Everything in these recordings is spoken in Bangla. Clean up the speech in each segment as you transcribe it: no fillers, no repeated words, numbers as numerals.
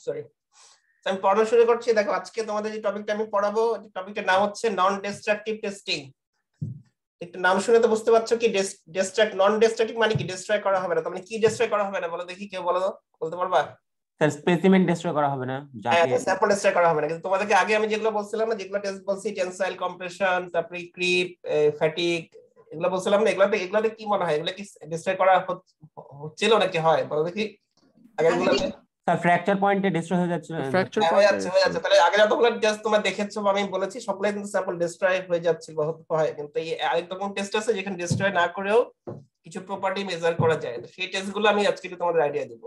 সরি, আমি পড়ানো শুরু করছি। দেখো আজকে তোমাদের যে টপিকটা আমি পড়াবো, টপিকটার নাম হচ্ছে নন ডিস্ট্রাকটিভ টেস্টিং। একটু নাম শুনে তো বুঝতে পারছো কি ডিস্ট্রাক্ট, নন ডিস্ট্রাকটিভ মানে কি? ডিস্ট্রয় করা হবে না। তার মানে কি ডিস্ট্রয় করা হবে না বলো দেখি, কেউ বলো, বলতে পারবা? স্যার স্পেসিমেন ডিস্ট্রয় করা হবে না, হ্যাঁ, যাকে স্যাম্পল ডিস্ট্রয় করা হবে না। কিন্তু তোমাদেরকে আগে আমি যেগুলো বলছিলাম না, যেগুলো টেস্ট বলছি, টেনসাইল কম্প্রেশন, তারপরে ক্রিপ, ফ্যাটিক, এগুলো বলছিলাম না, এগুলাতে কি মনে হয়, এগুলো কি ডিস্ট্রয় করা হচ্ছিল নাকি? হয় বলো দেখি আগেরগুলোতে। স্যার ফ্র্যাকচার পয়েন্টে ডিস্ট্রয় হয়ে যাচ্ছে। ফ্র্যাকচার হয়ে পয়েন্টে যাচ্ছে, হয়ে যাচ্ছে। তাহলে আগে যতগুলো টেস্ট তোমরা দেখেছো বা আমি বলেছি সবগুলাই কিন্তু স্যাম্পল ডিস্ট্রয় হয়ে যাচ্ছিল, হয়। কিন্তু এই আরেকটা কোন টেস্ট আছে যেখানে ডিস্ট্রয় না করেও কিছু প্রপার্টি মেজার করা যায়, তো সেই টেস্টগুলো আমি আজকে তোমাদের আইডিয়া দিব।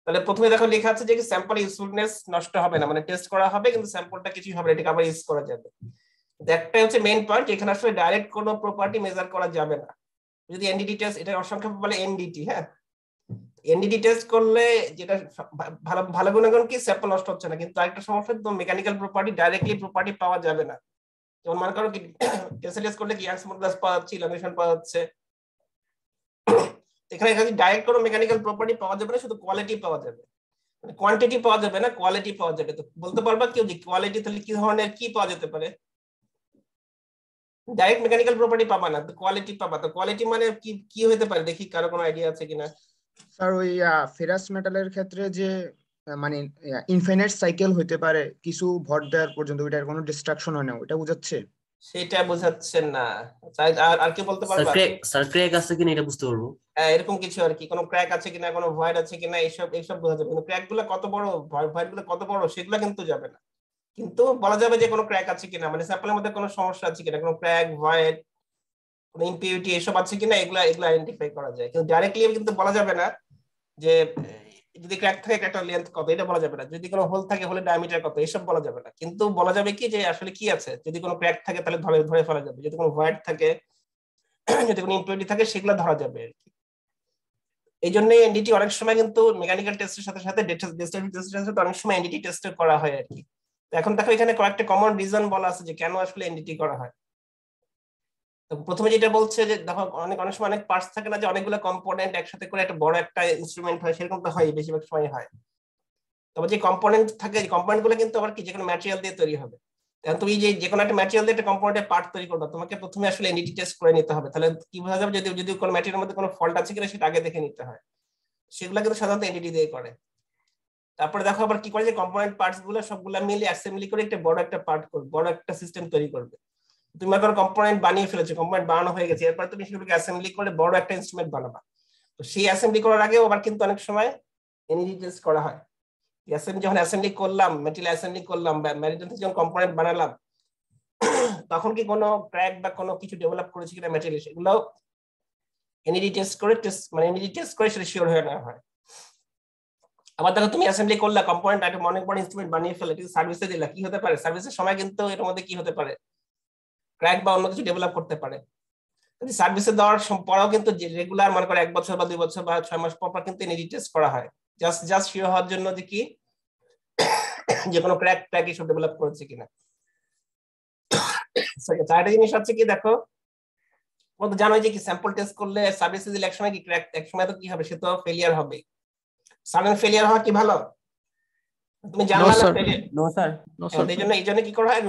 তাহলে প্রথমে দেখো লেখা আছে যে স্যাম্পল ইউজফুলনেস নষ্ট হবে না, মানে টেস্ট করা হবে কিন্তু স্যাম্পলটা কিছুই হবে না, এটাকে আবার ইউজ করা যাবে। একটা হচ্ছে মেইন পয়েন্ট, এখানে আসলে ডাইরেক্ট কোনো প্রপার্টি মেজার করা যাবে না। যদি এনডিটি টেস্ট, এটা অসংখ্য বলে এনডিটি, হ্যাঁ, এনডিটি টেস্ট করলে যেটা ভালো ভালো গুণাগুণ কি, স্যাম্পল নষ্ট হচ্ছে না, কিন্তু আরেকটা সমস্যা, তো মেকানিক্যাল প্রপার্টি ডাইরেক্টলি প্রপার্টি পাওয়া যাবে না। যেমন মনে করো কি টেস্ট করলে কি ইয়াংস মডুলাস পাওয়া যাচ্ছে, ইলামিনেশন পাওয়া যাচ্ছে, এখানে ডাইরেক্ট কোনো মেকানিক্যাল প্রপার্টি পাওয়া যাবে না, শুধু কোয়ালিটি পাওয়া যাবে, মানে কোয়ান্টিটি পাওয়া যাবে না, কোয়ালিটি পাওয়া যাবে। তো বলতে পারবা কেউ যে কোয়ালিটি তাহলে কি ধরনের কি পাওয়া যেতে পারে? ডাইরেক্ট মেকানিক্যাল প্রপার্টি পাবা না, তো কোয়ালিটি পাবা। তো কোয়ালিটি মানে কি কি হতে পারে দেখি, কারো কোনো আইডিয়া আছে কিনা? স্যার ওই ফেরাস মেটালের ক্ষেত্রে যে মানে ইনফিনিট সাইকেল হতে পারে কিছু ভর দেওয়ার পর্যন্ত, ওইটার কোনো ডিস্ট্রাকশন হয় না, ওটা বোঝাচ্ছে? সেটা বোঝাচ্ছেন না। আর কি বলতে পারবা? স্যার ক্র্যাক আছে কিনা এটা বুঝতে পারবো। এরকম কিছু আর কি, কোনো ক্র্যাক আছে কিনা, কোনো ভয়েড আছে কিনা, এইসব এইসব বোঝা যাবে। কিন্তু ক্র্যাক গুলো কত বড়, ভয়েড গুলো কত বড়, সেগুলো কিন্তু যাবে না। কিন্তু বলা যাবে যে কোনো ক্র্যাক আছে কিনা, মানে স্যাম্পলের মধ্যে কোনো সমস্যা আছে কিনা, কোনো ক্র্যাক, ভয়েড, কোনো ইম্পিউরিটি এসব আছে কিনা, এগুলা এগুলা আইডেন্টিফাই করা যায়। কিন্তু ডাইরেক্টলি কিন্তু বলা যাবে না যে যদি ক্র্যাক থাকে ক্র্যাকটার লেন্থ কত, এটা বলা যাবে না। যদি কোনো হোল থাকে হোলের ডায়ামিটার কত, এসব বলা যাবে না। কিন্তু বলা যাবে কি যে আসলে কি আছে, যদি কোনো ক্র্যাক থাকে তাহলে ধরে ধরে ফেলা যাবে, যদি কোনো ভয়েড থাকে, যদি কোনো ইম্পিউরিটি থাকে, সেগুলো ধরা যাবে আর কি। এই জন্য এনডিটি অনেক সময় কিন্তু মেকানিক্যাল টেস্টের সাথে সাথে ডিস্ট্রাকটিভ টেস্টের সাথে অনেক সময় এনডিটি টেস্ট করা হয় আর কি। তো এখন দেখো এখানে কয়েকটা কমন রিজন বলা আছে যে কেন আসলে এনডিটি করা হয়। তো প্রথমে যেটা বলছে যে দেখো অনেক অনেক সময় অনেক পার্টস থাকে না, যে অনেকগুলো কম্পোনেন্ট একসাথে করে একটা বড় একটা ইনস্ট্রুমেন্ট হয়, সেরকম তো হয়, বেশিরভাগ সময় হয়। তবে যে কম্পোনেন্ট থাকে, কম্পোনেন্ট গুলো কিন্তু আবার কি যে কোনো ম্যাটেরিয়াল দিয়ে তৈরি হবে। এখন তুমি যে কোনো একটা ম্যাটেরিয়াল দিয়ে একটা কম্পোনেন্টের পার্ট তৈরি করবে, তোমাকে প্রথমে আসলে এনডিটি টেস্ট করে নিতে হবে। তাহলে কি বোঝা যাবে যদি যদি কোনো ম্যাটেরিয়ালের মধ্যে কোনো ফল্ট আছে কিনা সেটা আগে দেখে নিতে হয়। সেগুলো কিন্তু সাধারণত এনডিটি দিয়ে করে। তারপরে দেখো আবার কি করে, যে কম্পোনেন্ট পার্টস গুলো সবগুলো মিলে অ্যাসেম্বলি করে একটা বড় একটা পার্ট করবে, বড় একটা সিস্টেম তৈরি করবে। তুমি মনে করো কম্পোনেন্ট বানিয়ে ফেলেছো, কম্পোনেন্ট বানানো হয়ে গেছে, এরপর তুমি সেগুলোকে অ্যাসেম্বলি করে বড় একটা ইনস্ট্রুমেন্ট বানাবা। তো সেই অ্যাসেম্বলি করার আগে আবার কিন্তু অনেক সময় এনডিটি টেস্ট করা হয়। যখন অ্যাসেম্বলি করলাম, মেটেরিয়াল অ্যাসেম্বলি করলাম, মেটেরিয়াল থেকে যখন কম্পোনেন্ট বানালাম, তখন কি কোনো ক্র্যাক বা কোনো কিছু ডেভেলপ করেছে কিনা ম্যাটেরিয়াল, সেগুলো এনডিটি টেস্ট করে মানে এনডিটি টেস্ট করে সেটা শিওর হয়ে নেওয়া হয়। আবার দেখো তুমি অ্যাসেম্বলি করলা, কম্পোনেন্ট একটা অনেক বড় ইনস্ট্রুমেন্ট বানিয়ে ফেলে, কিন্তু সার্ভিসে দিলা, কি হতে পারে? সার্ভিসের সময় কিন্তু এর মধ্যে কি হতে পারে, ক্র্যাক বা অন্য কিছু ডেভেলপ করতে পারে। কিন্তু সার্ভিসে দেওয়ার পরেও কিন্তু রেগুলার মনে করো 1 বছর বা 2 বছর বা 6 মাস পর পর কিন্তু এনডিটি টেস্ট করা হয়, জাস্ট শিওর হওয়ার জন্য যে কি যে কোনো ক্র্যাক ইস্যু ডেভেলপ করেছে কিনা। চারটা জিনিস হচ্ছে কি, দেখো ও তো জানোই যে কি স্যাম্পল টেস্ট করলে সার্ভিসে দিলে একসময় কি ক্র্যাক, একসময় তো কি হবে, সে তো ফেলিয়ার হবে। সাডেন ফেলিয়ার হওয়া কি ভালো? তুমি জানলা না ফেলিয়ার? নো স্যার, এই জন্য কি করা হয়,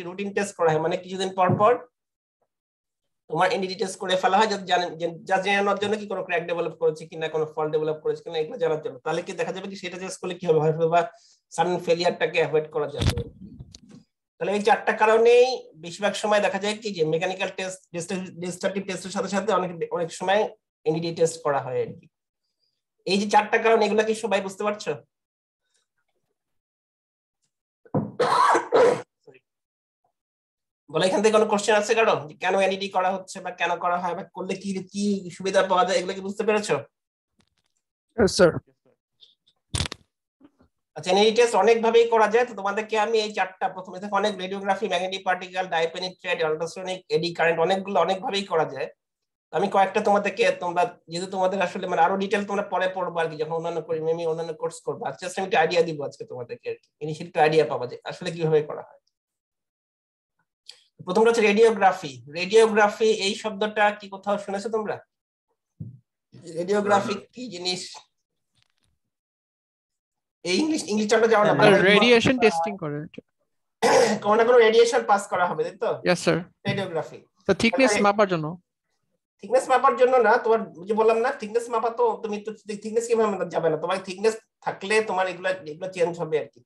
রুটিন টেস্ট করা হয়, মানে কিছুদিন পর পর তোমার এনডিটি টেস্ট করে ফেলা হয়, জানানোর জন্য কি কোনো ক্র্যাক ডেভেলপ করেছে কিনা, কোনো ফল্ট ডেভেলপ করেছে কিনা, এগুলো জানার জন্য। তাহলে কি দেখা যাবে কি সেটা টেস্ট করলে কি হবে, হয়তো বা সাডেন ফেলিয়ারটাকে অ্যাভয়েড করা যাবে। তাহলে এই চারটা কারণেই বেশিরভাগ সময় দেখা যায় কি যে মেকানিক্যাল টেস্ট, ডিস্ট্রাকটিভ টেস্টের সাথে সাথে অনেক সময় এনডিটি টেস্ট করা হয় আর কি। এই যে চারটা কারণ, এগুলা কি সবাই বুঝতে পারছো? বলে এখান থেকে কোনো কোশ্চেন আছে কারো, কেন এনডিটি করা হচ্ছে বা কেন করা হয় বা করলে কি কি সুবিধা পাওয়া যায়, এগুলো কি বুঝতে পেরেছো? স্যার আচ্ছা, এনডিটি টেস্ট অনেক ভাবেই করা যায়। তো তোমাদেরকে আমি এই চারটা, প্রথমে থেকে অনেক radiography, magnetic particle, dye penetrant, ultrasonic, eddy current, অনেকগুলো অনেক ভাবেই করা যায়। আমি কয়েকটা তোমাদেরকে, তোমরা যেহেতু তোমাদের আসলে মানে আরো ডিটেল তোমরা পরে পড়বো আর কি, যখন অন্যান্য কোর্স করবো। আজকে আমি একটা আইডিয়া দিব আজকে তোমাদেরকে আর কি, ইনিশিয়াল একটা আইডিয়া পাবা যে আসলে কিভাবে করা হয়। প্রথমটা হচ্ছে রেডিওগ্রাফি। রেডিওগ্রাফি এই শব্দটা কি কোথাও শুনেছো তোমরা? রেডিওগ্রাফি কি জিনিস? এই ইংলিশ টার্মটা যাও না, রেডিয়েশন টেস্টিং করে। কোনো না কোনো রেডিয়েশন পাস করা হবে, তাই তো? Yes sir. রেডিওগ্রাফি তো থিকনেস মাপার জন্য। থিকনেস মাপার জন্য না, তোমার যে বললাম না থিকনেস মাপা, তো তুমি তো থিকনেস কিভাবে যাবে না, তোমার থিকনেস থাকলে তোমার এগুলো চেঞ্জ হবে আর কি।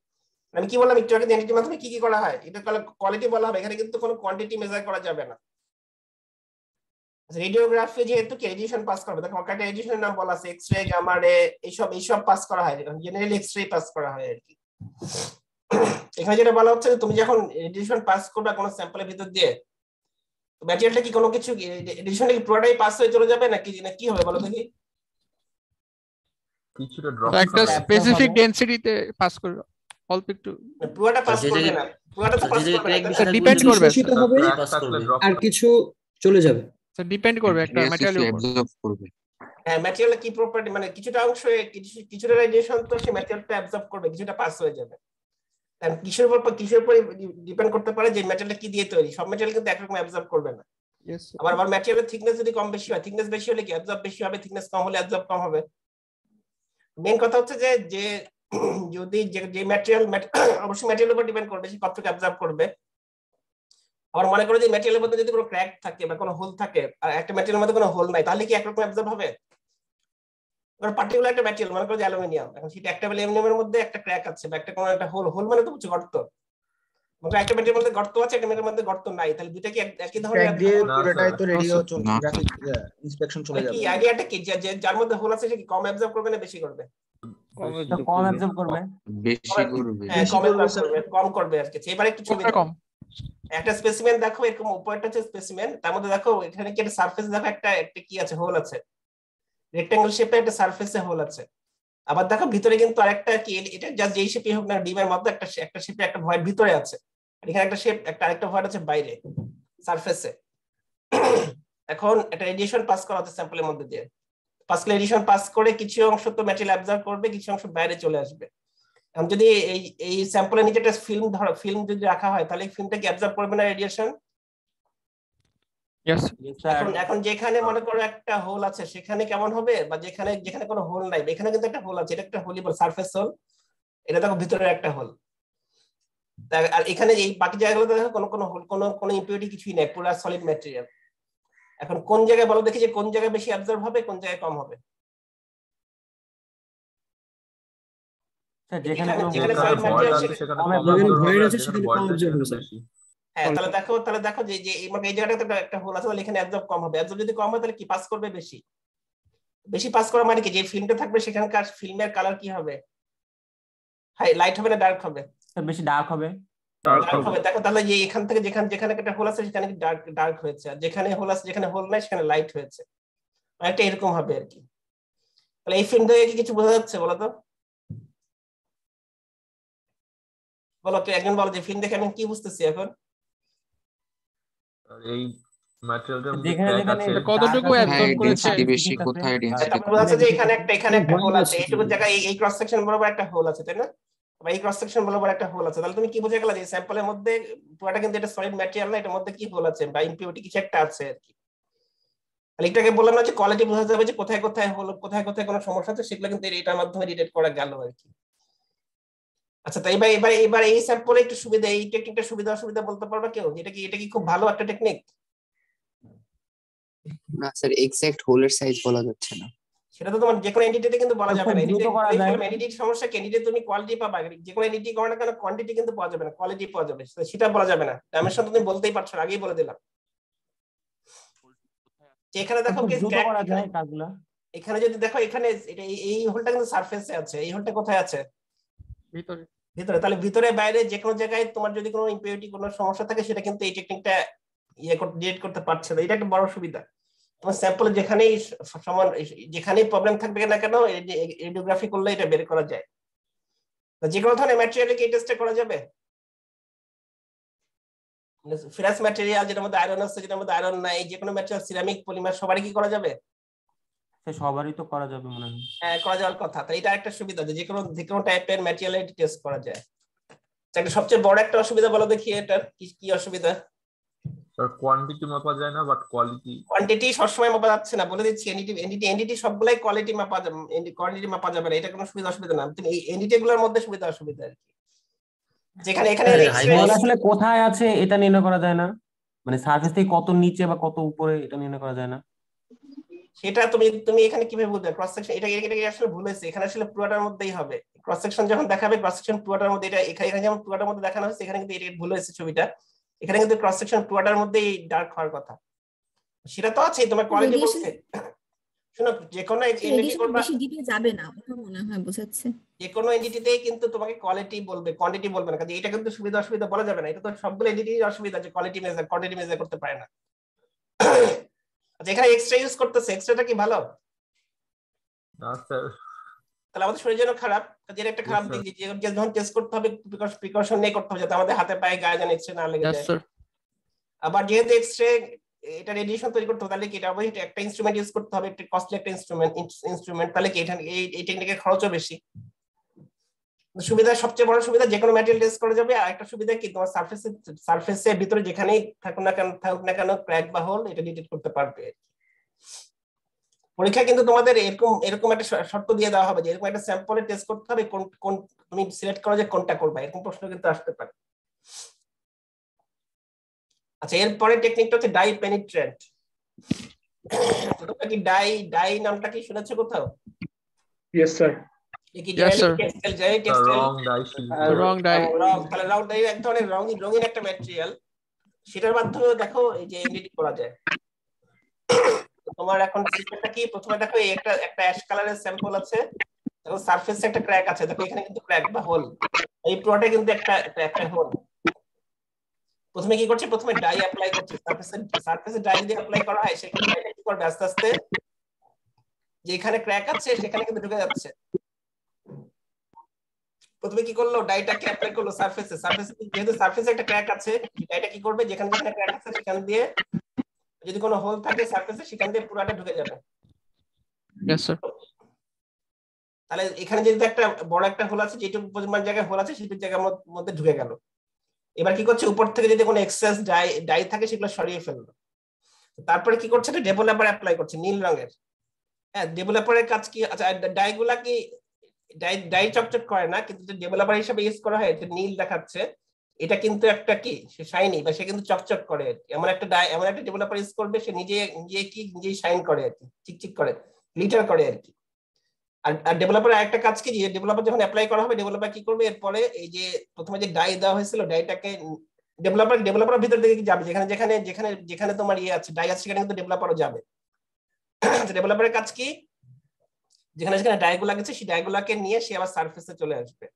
আমি কি বললাম একটু আগে, এনটিটির মাধ্যমে কি কি করা হয়, এটা কোয়ালিটি বলা হবে, এখানে কিন্তু কোনো কোয়ান্টিটি মেজার করা যাবে না। রেডিওগ্রাফি যেহেতু কি রেডিয়েশন পাস করবে, দেখো একটা রেডিয়েশনের নাম বলা আছে, এক্স-রে, গামা রে, এইসব পাস করা হয়, জেনারেলি এক্স-রে পাস করা হয় আর কি। এখানে যেটা বলা হচ্ছে যে তুমি যখন রেডিয়েশন পাস করবে কোনো স্যাম্পলের ভিতর দিয়ে, ম্যাটেরিয়ালটা কি কোনো কিছু রেডিয়েশনটা কি পুরোটাই পাস হয়ে চলে যাবে নাকি কি হবে বলো দেখি? কিছুটা ড্রপ একটা স্পেসিফিক ডেনসিটিতে পাস করবে, অল্প একটু। পুরোটা পাস করবে না, পুরোটা তো পাস করবে না, স্যার ডিপেন্ড করবে, আর কিছু চলে যাবে। স্যার ডিপেন্ড করবে একটা ম্যাটেরিয়ালের উপর। অ্যাবজর্ব করবে। হ্যাঁ, ম্যাটেরিয়ালের কি প্রপার্টি, মানে কিছুটা অংশ কিছুটা রেডিয়েশন তো সেই ম্যাটেরিয়ালটা অ্যাবজর্ব করবে, কিছুটা পাস হয়ে যাবে। কারণ কিসের উপর ডিপেন্ড করতে পারে যে ম্যাটেরিয়ালটা কি দিয়ে তৈরি, সব ম্যাটেরিয়াল কিন্তু একরকম অ্যাবজর্ব করবে না। আবার ম্যাটেরিয়ালের থিকনেস যদি কম বেশি হয়, থিকনেস বেশি হলে কি অ্যাবজর্ব বেশি হবে, থিকনেস কম হলে অ্যাবজর্ব কম হবে। মেইন কথা হচ্ছে যে যদি যে ম্যাটেরিয়াল অবশ্যই ম্যাটেরিয়ালের উপর ডিপেন্ড করবে সে কতটুকু অ্যাবজর্ব করবে। আবার মনে করো যে ম্যাটেরিয়ালের মধ্যে যদি কোনো ক্র্যাক থাকে বা কোনো হোল থাকে, আর একটা ম্যাটেরিয়ালের মধ্যে কোনো হোল নাই, তাহলে কি একরকম অ্যাবজর্ব হবে? পার্টিকুলার একটা ম্যাটেরিয়াল, মনে করো যে অ্যালুমিনিয়াম, এখন সেটা একটা অ্যালুমিনিয়ামের মধ্যে একটা ক্র্যাক আছে বা একটা কোনো একটা হোল মানে তো বুঝছো গর্ত, মানে একটা ম্যাটেরিয়ালের মধ্যে গর্ত আছে, একটা ম্যাটেরিয়ালের মধ্যে গর্ত নাই, তাহলে দুটো কি একই ধরনের? পুরোটাই তো রেডিওগ্রাফিক ইন্সপেকশন চলে যাবে। কি আইডিয়াটা কি যে যার মধ্যে হোল আছে সে কি কম অ্যাবজর্ব করবে না বেশি করবে? কম অ্যাবজর্ব করবে, বেশি করবে। হ্যাঁ, কম করবে আর কি। এবার একটু ছবি কম, একটা স্পেসিমেন দেখো, এরকম উপরটা হচ্ছে স্পেসিমেন, তার মধ্যে দেখো এখানে কি একটা সারফেস, দেখো একটা কি আছে, হোল আছে, রেক্ট্যাঙ্গেল শেপে একটা সারফেসে হোল আছে। আবার দেখো ভিতরে কিন্তু আরেকটা কি, এটা জাস্ট যেই শেপে হোক না, ডিমের মধ্যে একটা শেপে একটা ভয়েড ভিতরে আছে, আর এখানে একটা শেপ, আরেকটা ভয়েড আছে বাইরে সারফেসে। এখন একটা রেডিয়েশন পাস করা হচ্ছে স্যাম্পলের মধ্যে দিয়ে, রেডিয়েশন পাস করে কিছু অংশ তো ম্যাটেরিয়াল অ্যাবজর্ব করবে, কিছু অংশ বাইরে চলে আসবে। এখন যদি এই স্যাম্পলের নিচে একটা ফিল্ম যদি রাখা হয়, তাহলে এই ফিল্মটা কি অ্যাবজর্ব করবে না রেডিয়েশন? এখন যেখানে মনে করো একটা হোল আছে সেখানে কেমন হবে, বা যেখানে কোনো হোল নাই, এখানে কিন্তু একটা হোল আছে, এটা একটা হোলই বল, সারফেস হোল, এটা দেখো ভিতরে একটা হোল। আর এখানে এই বাকি জায়গাগুলোতে দেখো কোনো হোল, কোনো ইম্পিউরিটি কিছুই নেই, পুরো সলিড ম্যাটেরিয়াল। এখন কোন জায়গায় বলো দেখি যে কোন জায়গায় বেশি অ্যাবজর্ব হবে, কোন জায়গায় কম হবে? যেখানে হ্যাঁ, তাহলে দেখো যে এই জায়গাটাতে একটা হোল আছে, তাহলে এখানে অ্যাবজর্ব কম হবে। অ্যাবজর্ব যদি কম হয় তাহলে কি পাস করবে বেশি পাস করা মানে কি, যে ফিল্মটা থাকবে সেখানকার ফিল্মের কালার কি হবে, হাই লাইট হবে না ডার্ক হবে? বেশি ডার্ক হবে। দেখো তাহলে যে এখান থেকে যেখানে একটা হোল আছে সেখানে কি ডার্ক হয়েছে, আর যেখানে হোল আছে, যেখানে হোল নাই সেখানে লাইট হয়েছে, একটা এরকম হবে আর কি। তাহলে এই ফিল্ম থেকে কি কিছু বোঝা যাচ্ছে বলো তো? বলো তো, একজন বলো যে ফিল্ম দেখে আমি কি বুঝতেছি এখন? এই ম্যাটেরিয়ালটার মধ্যে যেখানে ক্র্যাক আছে, কতটুকু অ্যাবজর্ব করেছে, বেশি কোথায় ডেনসিটি তারপর বোঝা যাচ্ছে যে এখানে একটা হোল আছে, এইটুকু জায়গায় এই ক্রস সেকশন বরাবর একটা হোল আছে, তাই না? বা এই ক্রস সেকশন বরাবর একটা হোল আছে, তাহলে তুমি কি বুঝে গেলা যে স্যাম্পলের মধ্যে পুরোটা কিন্তু এটা সলিড ম্যাটেরিয়াল না, এটার মধ্যে কি হোল আছে বা ইম্পিউরিটি কিছু একটা আছে আর কি। তাহলে এটাকে বললাম না যে কোয়ালিটি বোঝা যাবে যে কোথায় কোথায় হলো, কোথায় কোথায় কোনো সমস্যা আছে, সেগুলো কিন্তু এটার মাধ্যমে ডিটেক্ট করা গেল আর কি। আচ্ছা, তাই এবার এই স্যাম্পলে একটু সুবিধা, এই টেকনিকটা সুবিধা বলতে পারবে কেউ? এটা কি খুব ভালো একটা টেকনিক? না স্যার, এক্সাক্ট হোলের সাইজ বলা যাচ্ছে না। সেটা তো তোমার যে কোনো এন্টিটিতে কিন্তু বলা যাবে না। এন্টিটির সমস্যা কি, এন্টিটি তুমি কোয়ালিটি পাবা, যে কোনো এন্টিটি করো না কেন কোয়ান্টিটি কিন্তু পাওয়া যাবে না, কোয়ালিটি পাওয়া যাবে, সেটা বলা যাবে না। ডাইমেনশন তুমি বলতেই পারছো, আগেই বলে দিলাম। এখানে দেখো এখানে যদি দেখো, এখানে এই হোলটা কিন্তু সারফেসে আছে, এই হোলটা কোথায় আছে? ভিতরে। তাহলে ভিতরে বাইরে যে কোনো জায়গায় তোমার যদি কোনো ইম্পিউরিটি কোনো সমস্যা থাকে, সেটা কিন্তু এই টেকনিকটা ডিটেক্ট করতে পারছে না। এটা একটা বড় সুবিধা। তোমার স্যাম্পল যেখানেই প্রবলেম থাকবে না কেন, রেডিওগ্রাফি করলে এটা বের করা যায়। যে কোনো ধরনের ম্যাটেরিয়ালে কি টেস্ট করা যাবে? ফেরাস ম্যাটেরিয়াল যেটার মধ্যে আয়রন আছে, যেটার মধ্যে আয়রন নাই, যে কোনো ম্যাটেরিয়াল, সিরামিক, পলিমার, সবারই কি করা যাবে? সবারই তো করা যাবে মনে হয়। হ্যাঁ, করা যাওয়ার কথা। তাই এটা একটা সুবিধা যে কোনো টাইপের ম্যাটেরিয়ালে টেস্ট করা যায়। একটা সবচেয়ে বড় একটা অসুবিধা বলো দেখি, এটার কি অসুবিধা? স্যার কোয়ান্টিটি মাপা যায় না বাট কোয়ালিটি কোয়ান্টিটি সবসময় মাপা যাচ্ছে না, বলে দিচ্ছি। এনটিটি সবগুলাই কোয়ালিটি মাপা যাবে, কোয়ান্টিটি মাপা যাবে না, এটা কোনো অসুবিধা না। তুমি এই এনটিটি গুলোর মধ্যে অসুবিধা আর কি, যেখানে এখানে আসলে কোথায় আছে এটা নির্ণয় করা যায় না, মানে সারফেস থেকে কত নিচে বা কত উপরে এটা নির্ণয় করা যায় না। সেটা তুমি এখানে কিভাবে বুঝবে? ক্রস সেকশন এটা আসলে ভুল হয়েছে, এখানে আসলে পুরোটার মধ্যেই হবে। ক্রস সেকশন যখন দেখাবে, ক্রস সেকশন পুরোটার মধ্যে, এটা এখানে যেমন পুরোটার মধ্যে দেখানো হয়েছে, এখানে কিন্তু এটা ভুল হয়েছে ছবিটা। এখানে কিন্তু ক্রস সেকশন পুরোটার মধ্যেই ডার্ক হওয়ার কথা, সেটা তো আছে। তোমার কোয়ালিটি বলছে, শোনো, যে কোনো এনটিটি করবা, বেশি ডিপে যাবে না, ওটা মনে হয় বোঝাচ্ছে। যে কোনো এনটিটিতেই কিন্তু তোমাকে কোয়ালিটি বলবে, কোয়ান্টিটি বলবে না, কাজে এটা কিন্তু সুবিধা অসুবিধা বলা যাবে না। এটা তো সবগুলো এনটিটির অসুবিধা যে কোয়ালিটি মেজার, কোয়ান্টিটি মেজার করতে পারে না। আচ্ছা, এখানে এক্সট্রা ইউজ করতেছে, এক্সট্রাটা কি ভালো? না স্যার, তাহলে আমাদের শরীরের জন্য খারাপ, যেটা একটা খারাপ দিক, যে যখন টেস্ট করতে হবে প্রিকশন নিয়ে করতে হবে, যাতে আমাদের হাতে পায়ে গায়ে যেন এক্সরে না লেগে যায়। আবার যেহেতু এক্সরে এটা রেডিয়েশন তৈরি করতে হবে, তাহলে কি এটা অবশ্যই একটা ইনস্ট্রুমেন্ট ইউজ করতে হবে, একটা কস্টলি একটা ইনস্ট্রুমেন্ট, তাহলে কি এখানে এই টেকনিকের খরচও বেশি। সুবিধা, সবচেয়ে বড় সুবিধা, যে কোনো ম্যাটেরিয়াল টেস্ট করা যাবে। আর একটা সুবিধা কি, তোমার সারফেসের ভিতরে যেখানেই থাকুক না কেন ক্র্যাক বা হোল, এটা ডিটেক্ট করতে পারবে। পরীক্ষা কিন্তু তোমাদের এরকম একটা শর্ত দিয়ে দেওয়া হবে যে এরকম একটা স্যাম্পলে টেস্ট করতে হবে, কোন তুমি সিলেক্ট করো যে কোনটা করবা, এরকম প্রশ্ন কিন্তু আসতে পারে। আচ্ছা, এরপরে টেকনিকটা হচ্ছে ডাই পেনিট্রেন্ট। তোমরা কি ডাই নামটা কি শুনেছো কোথাও? Yes sir. রং ডাই এক ধরনের রঙিন একটা ম্যাটেরিয়াল, সেটার মাধ্যমে দেখো এই যে এনডিটি করা যায়। তোমার এখন সিস্টেমটা কি, প্রথমে দেখো একটা অ্যাশ কালারের স্যাম্পল আছে, দেখো সারফেসে একটা ক্র্যাক আছে, দেখো এখানে কিন্তু ক্র্যাক বা হোল, এই পুরোটা কিন্তু একটা হোল। প্রথমে কি করছে, প্রথমে ডাই অ্যাপ্লাই করছে, সারফেসে ডাই দিয়ে অ্যাপ্লাই করা হয়, সেখানে ডাইটা কি করবে, আস্তে আস্তে যেখানে ক্র্যাক আছে সেখানে কিন্তু ঢুকে যাচ্ছে। প্রথমে কি করলো, ডাইটাকে অ্যাপ্লাই করলো সারফেসে, যেহেতু সারফেসে একটা ক্র্যাক আছে, ডাইটা কি করবে, যেখানে ক্র্যাক আছে সেখান দিয়ে যদি কোনো হোল থাকে সারফেসে, সেখান দিয়ে পুরোটা ঢুকে যাবে। তাহলে এখানে যেহেতু একটা বড় একটা হোল আছে, যেটুকু পরিমাণ জায়গায় হোল আছে সেটুকু জায়গার মধ্যে ঢুকে গেল। এবার কি করছে, উপর থেকে যদি কোনো এক্সেস ডাই থাকে সেগুলো সরিয়ে ফেললো। তারপরে কি করছে, এটা ডেভেলপার অ্যাপ্লাই করছে নীল রঙের। হ্যাঁ, ডেভেলপারের কাজ কি, আচ্ছা ডাইগুলা কি ডাই চকচক করে না, কিন্তু ডেভেলপার হিসেবে ইউজ করা হয়, এটা নীল দেখাচ্ছে, এটা কিন্তু একটা কি, সে শাইনি বা সে কিন্তু চকচক করে। এমন একটা ডেভেলপার ইউজ করবে, সে নিজেই শাইন করে আর কি, চিকচিক করে, গ্লিটার করে আর কি। আর ডেভেলপারের আরেকটা কাজ কি, যে ডেভেলপার যখন অ্যাপ্লাই করা হবে, ডেভেলপার কি করবে, এরপরে এই যে প্রথমে যে ডাই দেওয়া হয়েছিল, ডাইটাকে ডেভেলপার ভিতর দিকে যাবে, যেখানে তোমার ইয়ে আছে, ডাই আছে, সেখানে কিন্তু ডেভেলপারও যাবে। ডেভেলপারের কাজ কি, যেখানে ডাইগুলা গেছে, সেই ডাইগুলাকে নিয়ে সে আবার সারফেসে চলে আসবে।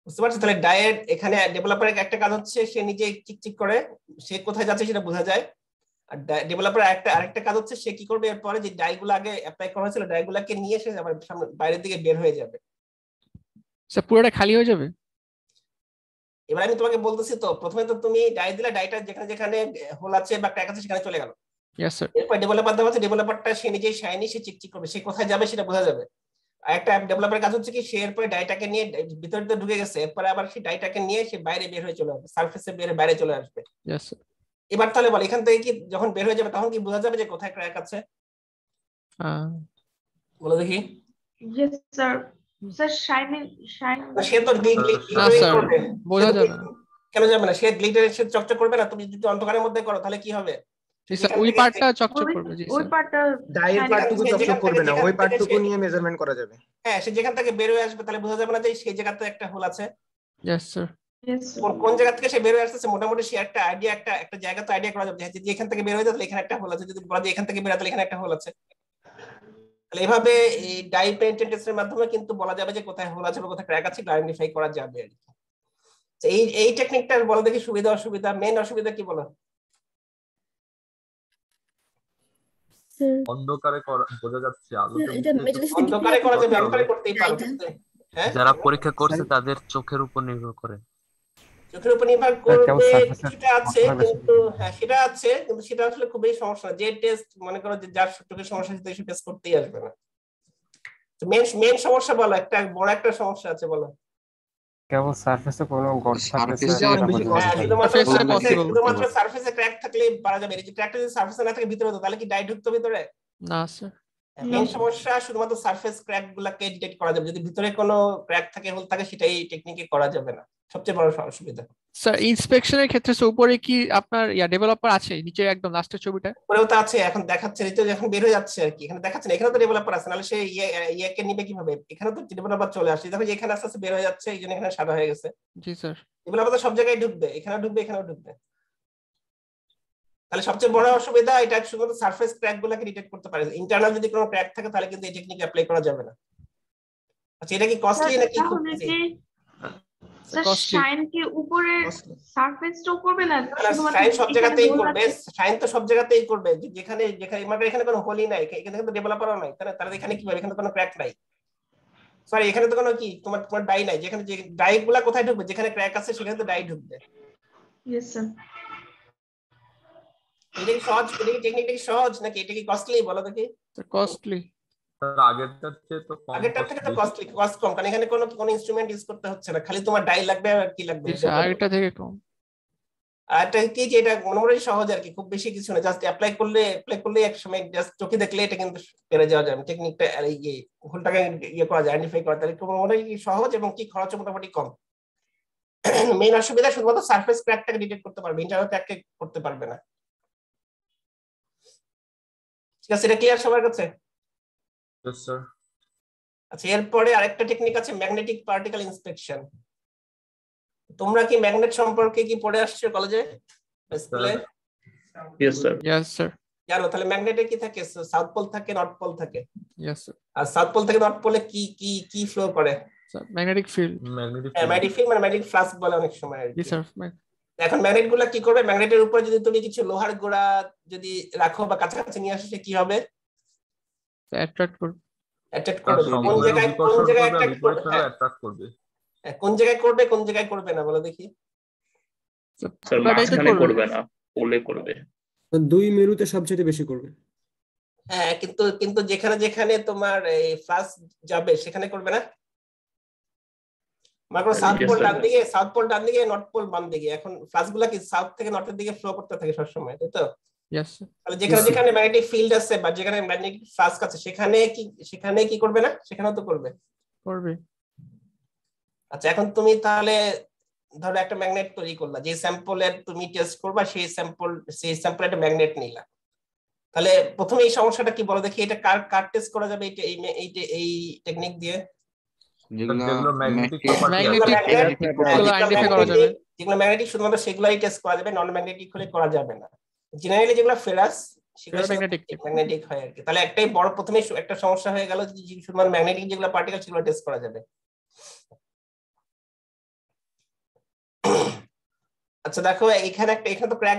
বুঝতে পারছো? তাহলে ডায়ের এখানে ডেভেলপারের একটা কাজ হচ্ছে, সে নিজে চিকচিক করে, সে কোথায় যাচ্ছে সেটা বোঝা যায়। আর ডেভেলপার আরেকটা কাজ হচ্ছে, সে কি করবে, এরপরে যে ডাইগুলো আগে অ্যাপ্লাই করা হয়েছিল, ডাইগুলাকে নিয়ে সে আবার বাইরের দিকে বের হয়ে যাবে। স্যার পুরোটা খালি হয়ে যাবে? এবার আমি তোমাকে বলতেছি তো, প্রথমে তো তুমি ডাই দিলে, ডাইটা যেখানে হোল আছে বা ক্র্যাক আছে সেখানে চলে গেল। এরপর ডেভেলপার দেওয়া আছে, ডেভেলপারটা সে নিজেই শাইনি, সে চিকচিক করবে, সে কোথায় যাবে সেটা বোঝা যাবে। আর একটা ডেভেলপারের কাজ হচ্ছে কি, সে এরপরে ডাইটাকে নিয়ে ভিতরে ঢুকে গেছে, এরপরে আবার সেই ডাইটাকে নিয়ে সে বাইরে বের হয়ে চলে আসবে, সারফেসে বাইরে চলে আসবে। এবার তাহলে বল, এখান থেকে কি যখন বের হয়ে যাবে তখন কি বোঝা যাবে যে কোথায় ক্র্যাক আছে? বলো দেখি। Yes sir. স্যার সে তো করবে, বোঝা যাবে না। কেন যাবে না? সে গ্লিটার, সে চকচক করবে না। তুমি যদি অন্ধকারের মধ্যে করো তাহলে কি হবে? ওই পার্টটা চকচক করবে। জি ওই পার্টটা ডাইয়ের পার্টটুকু চকচক করবে না, ওই পার্টটুকু নিয়ে মেজারমেন্ট করা যাবে। হ্যাঁ, সে যেখান থেকে বের হয়ে আসবে তাহলে বোঝা যাবে না যে সেই জায়গাতে একটা হোল আছে। Yes sir. কোন জায়গা থেকে সে বের হয়ে আসছে মোটামুটি সে একটা আইডিয়া, একটা জায়গা তো আইডিয়া করা যাবে যে এখান থেকে বের হয়ে যাবে এখানে একটা হোল আছে। যদি বলা যায় এখান থেকে বের হয় তাহলে এখানে একটা হোল আছে। তাহলে এইভাবে এই ডাই পেনিট্রেন্ট টেস্টের মাধ্যমে কিন্তু বলা যাবে যে কোথায় হোল আছে বা কোথায় ক্র্যাক আছে, আইডেন্টিফাই করা যাবে আর কি। এই টেকনিকটার বলো দেখি সুবিধা অসুবিধা। মেইন অসুবিধা কি বলো? অন্ধকারে বোঝা যাচ্ছে, অন্ধকারে করা যাবে, অন্ধকারে করতেই পারো। হ্যাঁ, যারা পরীক্ষা করছে তাদের চোখের উপর নির্ভর করে। চোখের উপর নির্ভর করবে কিছুটা আছে, কিন্তু হ্যাঁ সেটা আছে, কিন্তু সেটা আসলে খুবই সমস্যা। যে টেস্ট মনে করো যে যার চোখের সমস্যা আছে সে টেস্ট করতেই আসবে না। মেইন সমস্যা বলো, একটা বড় একটা সমস্যা আছে বলো। কেবল সারফেসে কোনো গর্ত থাকতেছে Surface-এ অনেক বেশি তারপর costly। শুধুমাত্র Surface-এ সারফেসে possible। শুধুমাত্র সারফেসে ক্র্যাক থাকলে পারা যাবে এই যে ক্র্যাকটা যদি সারফেসে না থাকে ভিতরে হতো তাহলে কি ডাই ঢুকতো ভিতরে? না স্যার। মেইন সমস্যা শুধুমাত্র সারফেস ক্র্যাক গুলাকে ডিটেক্ট করা যাবে, যদি ভিতরে কোনো ক্র্যাক থাকে হোল থাকে সেটা এই টেকনিকে করা যাবে না, সবচেয়ে বড় অসুবিধা। স্যার ইন্সপেকশনের ক্ষেত্রে উপরে কি আপনার ডেভেলপার আছে নিচে একদম লাস্টের ছবিটা? উপরেও তো আছে, এখন দেখাচ্ছে এই তো এখন বের হয়ে যাচ্ছে আর কি, এখানে দেখাচ্ছে না, এখানে তো ডেভেলপার আছে, নাহলে সে ইয়েকে নিবে কিভাবে? এখানে তো ডেভেলপার চলে আসছে, দেখো যে এখানে আস্তে আস্তে বের হয়ে যাচ্ছে, এই জন্য এখানে সাদা হয়ে গেছে। জি স্যার। ডেভেলপার তো সব জায়গায় ঢুকবে, এখানেও ঢুকবে এখানেও ঢুকবে, তাহলে সবচেয়ে বড় অসুবিধা এটা শুধুমাত্র সারফেস ক্র্যাক গুলোকে ডিটেক্ট করতে পারে, ইন্টারনাল যদি কোনো ক্র্যাক থাকে তাহলে কিন্তু এই টেকনিক অ্যাপ্লাই করা যাবে না। আচ্ছা এটা কি কস্টলি নাকি খুব তাহলে easy? কি স্যার শাইন কি উপরে সারফেসটাও করবে না শুধুমাত্র শাইন সব এখানে জায়গাতেই hole করবে, আছে? শাইন তো সব জায়গাতেই করবে, যেখানে যেখানে মানে এখানে কোনো হোলই নাই, এখানে কিন্তু ডেভেলপারও নাই, তাহলে এখানে কি হবে? এখানে কোনো ক্র্যাক নাই, সরি এখানে তো কোনো কি তোমার তোমার ডাই নাই, যেখানে যে ডাই গুলা কোথায় ঢুকবে? যেখানে ক্র্যাক আছে সেখানে তো ডাই ঢুকবে। Yes sir. এটা কি সহজ? এটা কি টেকনিকটা কি সহজ নাকি এটা কি কস্টলি বলো দেখি? কস্টলি। আগেরটার চেয়ে তো কম, আগেরটার থেকে তো কস্টলি, কস্ট কম, কারণ এখানে কোনো ইনস্ট্রুমেন্ট ইউজ করতে হচ্ছে না, খালি তোমার ডাই লাগবে আর কি লাগবে। আগেরটা থেকে কম। আর এটা কি যে এটা মোটামুটি সহজ আর কি, খুব বেশি কিছু না, জাস্ট অ্যাপ্লাই করলে এক সময় জাস্ট চোখে দেখলে এটা কিন্তু পেরে যাওয়া যায়, টেকনিকটা আর ইয়ে ভুলটাকে ইয়ে করা যায়, আইডেন্টিফাই করা যায়, মোটামুটি সহজ এবং কি খরচ মোটামুটি কম। মেইন অসুবিধা শুধুমাত্র সারফেস ক্র্যাকটাকে ডিটেক্ট করতে পারবে, ইন্টারনাল ক্র্যাককে করতে পারবে না। ঠিক আছে, এটা ক্লিয়ার সবার কাছে? Yes, sir. আচ্ছা এরপরে আরেকটা টেকনিক আছে ম্যাগনেটিক পার্টিকেল ইন্সপেকশন। তোমরা কি ম্যাগনেট সম্পর্কে কি পড়ে আসছো কলেজে স্কুলে? Yes sir. Yes sir. জানো তাহলে ম্যাগনেটে কি থাকে? সাউথ পোল থাকে, নর্থ পোল থাকে। Yes sir. আর সাউথ পোল থেকে নর্থ পোলে কি কি কি ফ্লো করে? Sir magnetic field. Magnetic field মানে ম্যাগনেটিক ফ্লাক্স বলে অনেক সময়। জি স্যার। এখন ম্যাগনেট গুলা কি করবে? ম্যাগনেটের উপরে যদি তুমি কিছু লোহার গোড়া যদি রাখো বা কাছাকাছি নিয়ে আসো, সে কি হবে? অ্যাট্রাক্ট করবে। অ্যাট্রাক্ট করবে। কোন জায়গায় অ্যাট্রাক্ট করবে? কোন জায়গায় করবে কোন জায়গায় করবে না বলো দেখি? স্যার মাঝখানে করবে না, পোলে করবে। দুই মেরুতে সবচেয়ে বেশি করবে। হ্যাঁ কিন্তু কিন্তু যেখানে যেখানে তোমার এই ফ্লাক্স যাবে সেখানে করবে না। মানে সাউথ পোল ডান দিকে, নর্থ পোল বাম দিকে, এখন ফ্লাক্স গুলা কি সাউথ থেকে নর্থের দিকে ফ্লো করতে থাকে সব সময়, তাই তো? ইয়েস। তাহলে যেখানে যেখানে ম্যাগনেটিক ফিল্ড আছে বা যেখানে ম্যাগনেটিক ফ্লাক্স আছে সেখানে কি করবে না? সেখানেও তো করবে। আচ্ছা এখন তুমি তাহলে ধরো একটা ম্যাগনেট তৈরি করলা, যে স্যাম্পলের তুমি টেস্ট করবা সেই স্যাম্পল একটা ম্যাগনেট নিলা, তাহলে প্রথমে এই সমস্যাটা কি বলো দেখি? এটা কার টেস্ট করা যাবে এই টেকনিক দিয়ে? যেগুলো ম্যাগনেটিক শুধুমাত্র সেগুলাই টেস্ট করা যাবে, নন ম্যাগনেটিক হলে করা যাবে না। জেনারেলি যেগুলো ফেরাস সেগুলো ম্যাগনেটিক হয় আর কি। তাহলে একটাই বড় প্রথমে একটা সমস্যা হয়ে গেল, শুধুমাত্র ম্যাগনেটিক যেগুলো পার্টিকেল সেগুলো টেস্ট করা যাবে। আচ্ছা দেখো এখানে তো ক্র্যাক,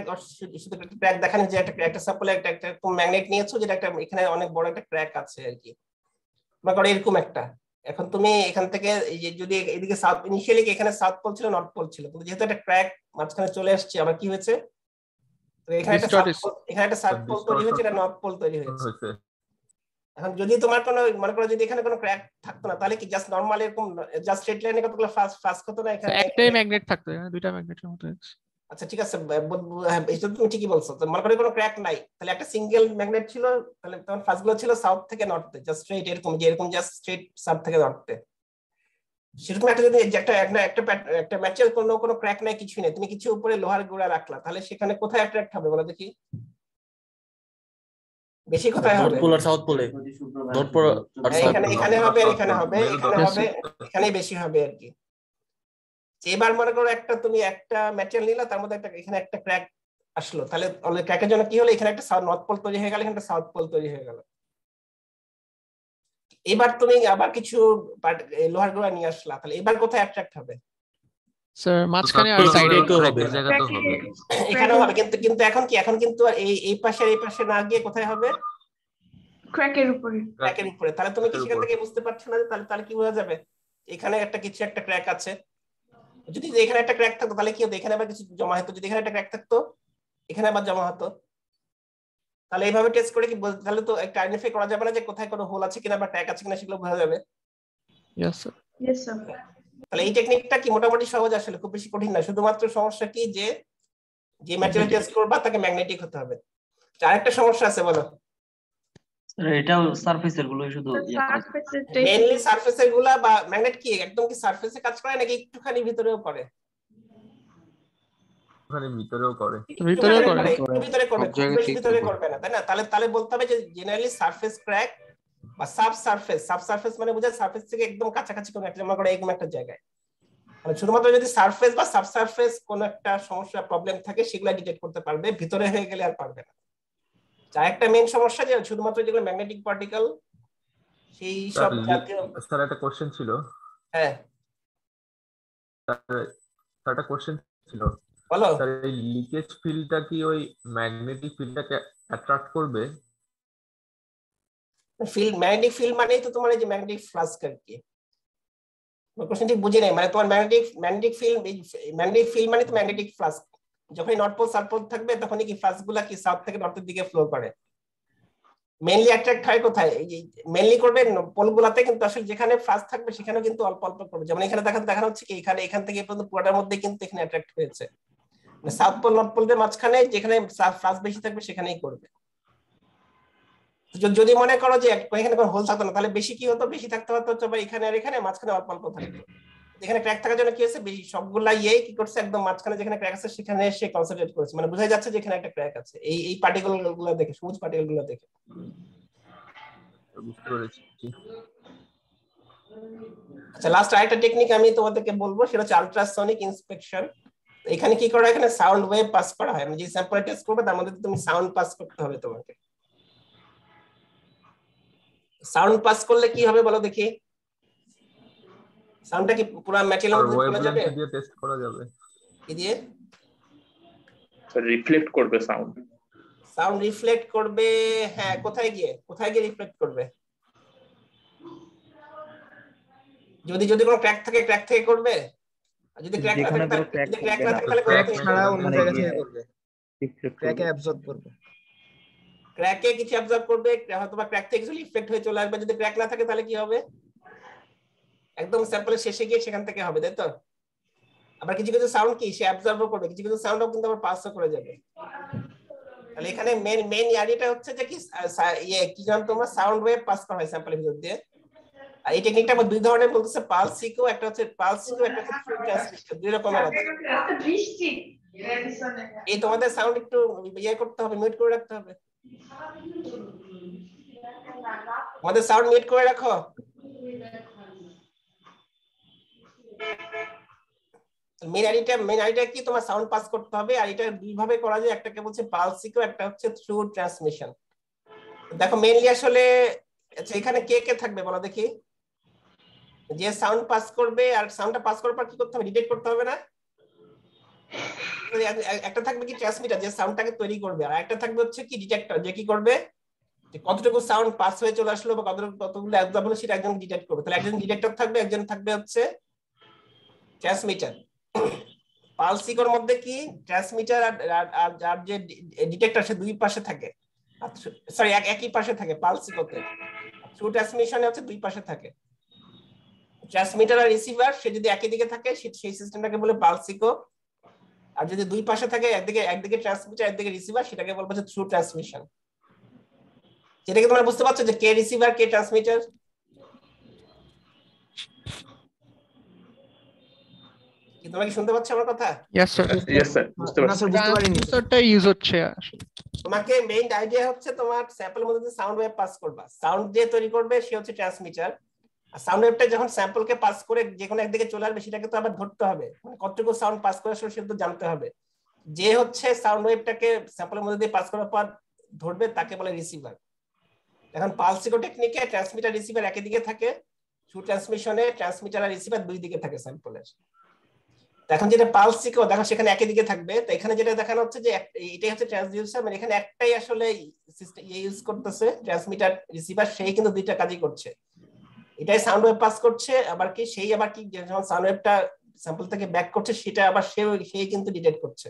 শুধু ক্র্যাক দেখানো যে একটা স্যাম্পলে একটা ম্যাগনেট নিয়েছো যেটা একটা এখানে অনেক বড় একটা ক্র্যাক আছে আর কি, মনে করো এরকম একটা। এখন তুমি এখান থেকে এই যে যদি এদিকে সাউথ, ইনিশিয়ালি এখানে সাউথ পোল ছিল, নর্থ পোল ছিল, কিন্তু যেহেতু একটা ক্র্যাক মাঝখানে চলে আসছে, আবার কি হয়েছে? তো এখানে একটা সাউথ পোল তৈরি হয়েছে, এটা নর্থ পোল তৈরি হয়েছে। এখন যদি তোমার কোনো মনে করো যদি এখানে কোনো ক্র্যাক থাকতো না, তাহলে কি জাস্ট নরমাল এরকম জাস্ট স্ট্রেট লাইনে কতগুলো ফাস্ট হতো না? এখানে একটাই ম্যাগনেট থাকতো, দুইটা ম্যাগনেটের মতো। আচ্ছা ঠিক আছে, এটা তুমি ঠিকই বলছো। তো মনে করো কোনো ক্র্যাক নাই, তাহলে একটা সিঙ্গেল ম্যাগনেট ছিল, তাহলে তোমার ফাস্ট গুলো ছিল সাউথ থেকে নর্থে, জাস্ট স্ট্রেট এরকম, যে এরকম জাস্ট স্ট্রেট সাউথ থেকে নর্থে। সেরকম একটা যদি একটা ম্যাটেরিয়াল কোনো ক্র্যাক নাই, কিছু নেই, তুমি কিছু উপরে লোহার গোড়া রাখলা, তাহলে সেখানে কোথায় অ্যাট্রাক্ট হবে বলো দেখি? বেশি কোথায় হবে? নর্থ পোল আর সাউথ পোলে। নর্থ পোল আর সাউথ পোল। এখানে হবে, এখানে হবে, এখানেই বেশি হবে আর কি। এবার মনে করো তুমি একটা ম্যাটেরিয়াল নিলা, তার মধ্যে এখানে একটা ক্র্যাক আসলো, তাহলে ক্র্যাকের জন্য কি হলো? এখানে একটা নর্থ পোল তৈরি হয়ে গেল, এখানে একটা সাউথ পোল তৈরি হয়ে গেল। এবার তুমি আবার কিছু লোহার গোড়া নিয়ে আসলা, তাহলে এবার কোথায় অ্যাট্রাক্ট হবে? স্যার মাঝখানে আর সাইডে তো হবে, এখানেও হবে, কিন্তু এখন কিন্তু এই পাশে না গিয়ে কোথায় হবে? ক্র্যাকের উপরে। তাহলে তুমি কি সেখান থেকে বুঝতে পারছো না? তাহলে কি বোঝা যাবে? এখানে একটা ক্র্যাক আছে, যদি এখানে একটা ক্র্যাক থাকতো তাহলে কি হতো? এখানে আবার কিছু জমা হতো, যদি এখানে একটা ক্র্যাক থাকতো এখানে আবার জমা হতো। তাহলে এইভাবে টেস্ট করে কি তাহলে তো একটা আইডেন্টিফাই করা যাবে না যে কোথায় কোনো হোল আছে কিনা বা ক্র্যাক আছে কিনা, সেগুলো বোঝা যাবে। Yes sir. তাহলে এই টেকনিকটা কি মোটামুটি সহজ, আসলে খুব বেশি কঠিন না। শুধুমাত্র সমস্যা কি যে যে ম্যাটেরিয়াল টেস্ট করবা তাকে ম্যাগনেটিক হতে হবে। আরেকটা সমস্যা আছে, বলো। এটাও সারফেসের গুলো শুধু মেইনলি সারফেসের গুলা বা ম্যাগনেট কি একদম কি সারফেসে কাজ করে নাকি একটুখানি ভিতরেও করে? ওখানে ভিতরেও করে, ভিতরেও করে। ভিতরে করবে, খুব বেশি ভিতরে করবে না, তাই না? তাহলে বলতে হবে যে জেনারেলি সারফেস ক্র্যাক বা সাব সারফেস মানে বোঝায় সারফেস থেকে একদম কাছাকাছি কোনো একটা, মনে করো এরকম একটা জায়গায়, মানে শুধুমাত্র যদি সারফেস বা সাব সারফেস কোনো একটা সমস্যা প্রবলেম থাকে সেগুলো ডিটেক্ট করতে পারবে, ভিতরে হয়ে গেলে আর পারবে না। যা একটা মেইন সমস্যা যে শুধুমাত্র যেগুলো ম্যাগনেটিক পার্টিকেল সেই সব জাতীয়। স্যার একটা কোশ্চেন ছিল। হ্যাঁ স্যার একটা কোশ্চেন ছিল, বলো। স্যার এই লিকেজ ফিল্ডটা কি ওই ম্যাগনেটিক ফিল্ডটাকে অ্যাট্রাক্ট করবে? ম্যাগনেটিক ফিল্ড মানেই তো তোমার এই যে ম্যাগনেটিক ফ্লাস্ক আর কি। কোশ্চেন ঠিক বুঝি নাই, মানে তোমার ম্যাগনেটিক ফিল্ড মানে তো ম্যাগনেটিক ফ্লাস্ক। যখনই নর্থ পোল সাউথ পোল থাকবে তখনই কি ফ্লাস্ক গুলা কি সাউথ থেকে নর্থের দিকে ফ্লো করে। মেইনলি অ্যাট্রাক্ট হয় কোথায়? এই মেইনলি করবে পোলগুলাতে, কিন্তু আসলে যেখানে ফ্লাস্ক থাকবে সেখানে কিন্তু অল্প অল্প করবে। যেমন এখানে দেখানো হচ্ছে কি এখান থেকে পর্যন্ত পুরোটার মধ্যে কিন্তু এখানে অ্যাট্রাক্ট হয়েছে। মানে সাউথ পোল নর্থ পোলের মাঝখানে যেখানে ফ্লাস্ক বেশি থাকবে সেখানেই করবে। যদি মনে করো যে এখানে কোনো হোল থাকতো না তাহলে বেশি কি হতো, বেশি থাকতে হতো হচ্ছে এখানে আর এখানে, মাঝখানে অল্প অল্প থাকতো। এখানে ক্র্যাক থাকার জন্য কি হয়েছে, বেশি সবগুলা কি করছে একদম মাঝখানে যেখানে ক্র্যাক আছে সেখানে এসে কনসেন্ট্রেট করেছে, মানে বোঝা যাচ্ছে যে এখানে একটা ক্র্যাক আছে এই পার্টিকেল গুলো দেখে, সবুজ পার্টিকেল গুলো দেখে। বুঝতে পেরেছি। আচ্ছা, লাস্ট আরেকটা টেকনিক আমি তোমাদেরকে বলবো, সেটা হচ্ছে আলট্রাসনিক ইন্সপেকশন। এখানে কি করা হয়, এখানে সাউন্ড ওয়েভ পাস করা হয়। আমি যে স্যাম্পল টেস্ট করবে তার মধ্যে তুমি সাউন্ড পাস করতে হবে তোমাকে। সাউন্ড পাস করলে কি হবে বলো দেখি? সাউন্ডটা কি পুরো ম্যাটেরিয়ালের মধ্যে চলে যাবে? দিয়ে টেস্ট করা যাবে। কি দিয়ে? রিফ্লেক্ট করবে সাউন্ড রিফ্লেক্ট করবে। হ্যাঁ, কোথায় গিয়ে রিফ্লেক্ট করবে? যদি কোনো ক্র্যাক থাকে ক্র্যাক থেকে করবে, আর যদি ক্র্যাক না থাকে তাহলে ক্র্যাক ছাড়া অন্য জায়গা থেকে করবে, ক্র্যাকে অ্যাবজর্ব করবে। ক্র্যাকে কিছু অ্যাবজর্ব করবে, হয়তো বা ক্র্যাক থেকে কিছু রিফ্লেক্ট হয়ে চলে আসবে। যদি ক্র্যাক না থাকে তাহলে কি হবে? একদম স্যাম্পলের শেষে গিয়ে সেখান থেকে হবে, তাই তো? আবার কিছু সাউন্ড কি সে অ্যাবজর্ব করবে, কিছু সাউন্ডও কিন্তু আবার পাসও করে যাবে। তাহলে এখানে মেইন আইডিয়াটা হচ্ছে যে কি জানো তোমার সাউন্ড ওয়েভ পাস করা হয় স্যাম্পলের ভিতর দিয়ে। আর এই টেকনিকটা আমরা দুই ধরনের বলতেছে, পালস ইকো, একটা হচ্ছে পালস ইকো, একটা হচ্ছে ফ্লো ট্রান্সমিশন, দুই রকমের আছে। এই তোমাদের সাউন্ড একটু করতে হবে, মিউট করে রাখতে হবে। তোমাদের সাউন্ড মিউট করে রাখো। মেইন আইডিয়া কি তোমার সাউন্ড পাস করতে হবে, আর এটা দুই ভাবে করা যায়, একটাকে বলছে পালস ইকো, একটা হচ্ছে থ্রু ট্রান্সমিশন। দেখো মেইনলি আসলে আচ্ছা এখানে কে থাকবে বলো দেখি? যে সাউন্ড পাস করবে, আর সাউন্ডটা পাস করার পর কি করতে হবে, ডিটেক্ট করতে হবে না? একটা থাকবে কি ট্রান্সমিটার, যে সাউন্ডটাকে তৈরি করবে, আর একটা থাকবে হচ্ছে কি ডিটেক্টর, যে কি করবে যে কতটুকু সাউন্ড পাস হয়ে চলে আসলো বা কতগুলো অ্যাবজর্ব হলো সেটা একজন ডিটেক্ট করবে। তাহলে একজন ডিটেক্টর থাকবে, একজন থাকবে হচ্ছে ট্রান্সমিটার। পালস ইকোর মধ্যে কি ট্রান্সমিটার আর যে ডিটেক্টর সে দুই পাশে থাকে, সরি একই পাশে থাকে পালস ইকোতে। থ্রু ট্রান্সমিশনে হচ্ছে দুই পাশে থাকে। ট্রান্সমিটার আর রিসিভার সে যদি একই দিকে থাকে সেই সিস্টেমটাকে বলে পালস ইকো, আর যদি দুই পাশে থাকে একদিকে ট্রান্সমিটার একদিকে রিসিভার সেটাকে বলবো হচ্ছে থ্রু ট্রান্সমিশন। যেটাকে তোমরা বুঝতে পারছো যে কে রিসিভার কে ট্রান্সমিটার? কি তোমরা কি শুনতে পাচ্ছ আমার কথা? ইয়েস স্যার বুঝতে পারছি। ট্রান্সমিটারটা ইউজ হচ্ছে। তোমাকে মেইন আইডিয়া হচ্ছে তোমার স্যাম্পলের মধ্যে সাউন্ড ওয়েভ পাস করবা, সাউন্ড যে তৈরি করবে সে হচ্ছে ট্রান্সমিটার, আর সাউন্ড ওয়েভটা যখন স্যাম্পলকে পাস করে যে কোনো একদিকে চলে আসবে সেটাকে তো আবার ধরতে হবে, মানে কতটুকু সাউন্ড পাস করে আসলে সেটা তো জানতে হবে। যে হচ্ছে সাউন্ড ওয়েভটাকে স্যাম্পলের মধ্যে দিয়ে পাস করার পর ধরবে তাকে বলে রিসিভার। এখন পালস ইকো টেকনিকে ট্রান্সমিটার রিসিভার একই দিকে থাকে, থ্রু ট্রান্সমিশনে ট্রান্সমিটার আর রিসিভার দুই দিকে থাকে স্যাম্পলের। এখন যেটা পালস ইকো দেখো সেখানে একই দিকে থাকবে, তো এখানে যেটা দেখানো হচ্ছে যে এটাই হচ্ছে ট্রান্সডিউসার, মানে এখানে একটাই আসলে সিস্টেম ইউজ করতেছে ট্রান্সমিটার রিসিভার, সেই কিন্তু দুইটা কাজই করছে। এটাই সাউন্ড ওয়েভ পাস করছে, আবার কি যখন সাউন্ড ওয়েভটা স্যাম্পল থেকে ব্যাক করছে সেটা আবার সেই কিন্তু ডিটেক্ট করছে।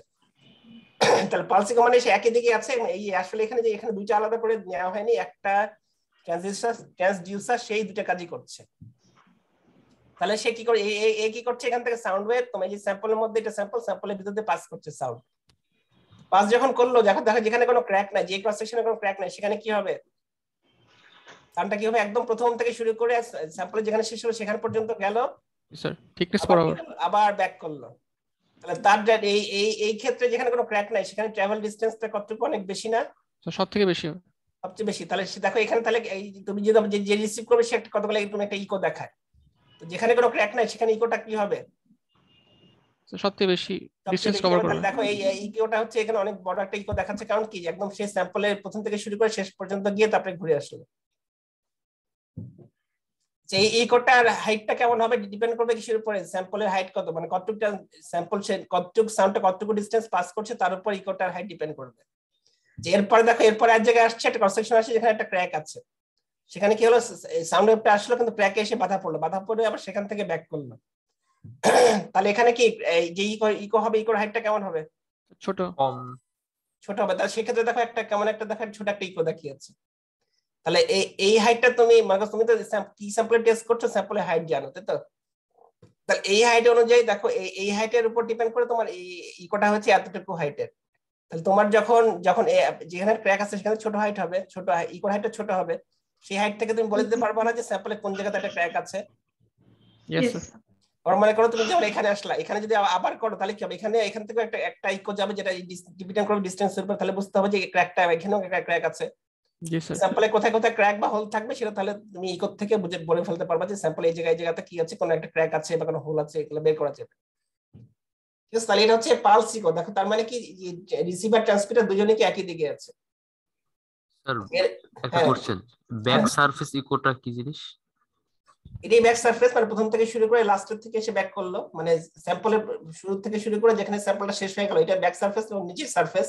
তাহলে পালস ইকো মানে সে একই দিকে আছে, এই আসলে এখানে দুইটা আলাদা করে নেওয়া হয়নি, একটা ট্রান্সডিউসার সেই দুইটা কাজই করছে। তাহলে সে কি করে এ কি করছে এখান থেকে সাউন্ড ওয়েভ তোমার এই যে স্যাম্পলের মধ্যে এটা স্যাম্পলের ভিতর দিয়ে পাস করছে সাউন্ড পাস যখন করলো যখন দেখো যেখানে কোনো ক্র্যাক নাই যে ক্রস সেকশনে কোনো ক্র্যাক নাই সেখানে কি হবে সাউন্ডটা কি হবে একদম প্রথম থেকে শুরু করে স্যাম্পলে যেখানে শেষ হলো সেখান পর্যন্ত গেল স্যার থিকনেস বরাবর আবার ব্যাক করলো তাহলে তার এই ক্ষেত্রে যেখানে কোনো ক্র্যাক নাই সেখানে ট্রাভেল ডিসটেন্সটা কতটুকু অনেক বেশি না সব থেকে বেশি হবে সবচেয়ে বেশি তাহলে দেখো এখানে তাহলে এই তুমি যে রিসিভ করবে সে একটা কতগুলো তুমি একটা ইকো দেখায় তো যেখানে কোনো ক্র্যাক নাই সেখানে ইকোটা কি হবে সবচেয়ে বেশি ডিসটেন্স কভার করবে দেখো এই ইকোটা হচ্ছে এখানে অনেক বড় একটা ইকো দেখাচ্ছে কারণ কি একদম সেই স্যাম্পলের প্রথম থেকে শুরু করে শেষ পর্যন্ত গিয়ে তারপরে ঘুরে আসলো এই ইকোটার হাইটটা কেমন হবে ডিপেন্ড করবে কিসের উপরে স্যাম্পলের হাইট কত মানে কতটুকু স্যাম্পল সে কতটুকু সাউন্ডটা কতটুকু ডিসটেন্স পাস করছে তার উপর ইকোটার হাইট ডিপেন্ড করবে যে এরপরে দেখো এরপরে এক জায়গায় আসছে একটা ক্রস সেকশন আসছে যেখানে একটা ক্র্যাক আছে সেখানে কি হলো সাউন্ড ওয়েভটা আসলো কিন্তু ক্র্যাকে এসে বাধা পড়ে আবার সেখান থেকে ব্যাক করলো তাহলে এখানে কি যে ইকো হবে ইকোর হাইটটা কেমন হবে ছোট ছোট হবে তাহলে সেক্ষেত্রে দেখো একটা কেমন একটা দেখো ছোট একটা ইকো দেখিয়েছে তাহলে এই হাইটটা তুমি মানে তুমি তো কি স্যাম্পলে টেস্ট করছো স্যাম্পলের হাইট জানো তাই তো তাহলে এই হাইট অনুযায়ী দেখো এই হাইটের উপর ডিপেন্ড করে তোমার এই ইকোটা হচ্ছে এতটুকু হাইটের তাহলে তোমার যখন যেখানে ক্র্যাক আছে সেখানে ছোট হাইট হবে ছোট ইকোর হাইটটা ছোট হবে সেই হাইট থেকে তুমি বলে দিতে পারবে না যে স্যাম্পলে কোন জায়গাতে একটা ক্র্যাক আছে यस স্যার আর মনে করো তুমি যখন এখানে আসলা এখানে যদি আবার করো তাহলে কি হবে এখান থেকে একটা ইকো যাবে যেটা ডিপেন্ড করবে ডিসটেন্সের উপর তাহলে বুঝতে হবে যে ক্র্যাকটা এখানেও একটা ক্র্যাক আছে জি স্যার স্যাম্পলে কোথায় কোথায় ক্র্যাক বা হোল থাকবে সেটা তাহলে তুমি ইকো থেকে বলে ফেলতে পারবে যে স্যাম্পলে এই জায়গাতে কি আছে কোনো একটা ক্র্যাক আছে বা কোনো হোল আছে এগুলো বের করা যাবে ঠিক আছে তাহলে এটা হচ্ছে পালস ইকো দেখো তার মানে কি রিসিভার ট্রান্সমিটার দুজনেই কি একই দিকে আছে স্যার একটা কোশ্চেন ব্যাক সারফেস ইকোটা কি জিনিস এটাই ব্যাক সারফেস মানে প্রথম থেকে শুরু করে লাস্টের থেকে এসে ব্যাক করলো মানে স্যাম্পলের শুরু থেকে শুরু করে যেখানে স্যাম্পলটা শেষ হয়ে গেল এটা ব্যাক সারফেস এবং নিচের সারফেস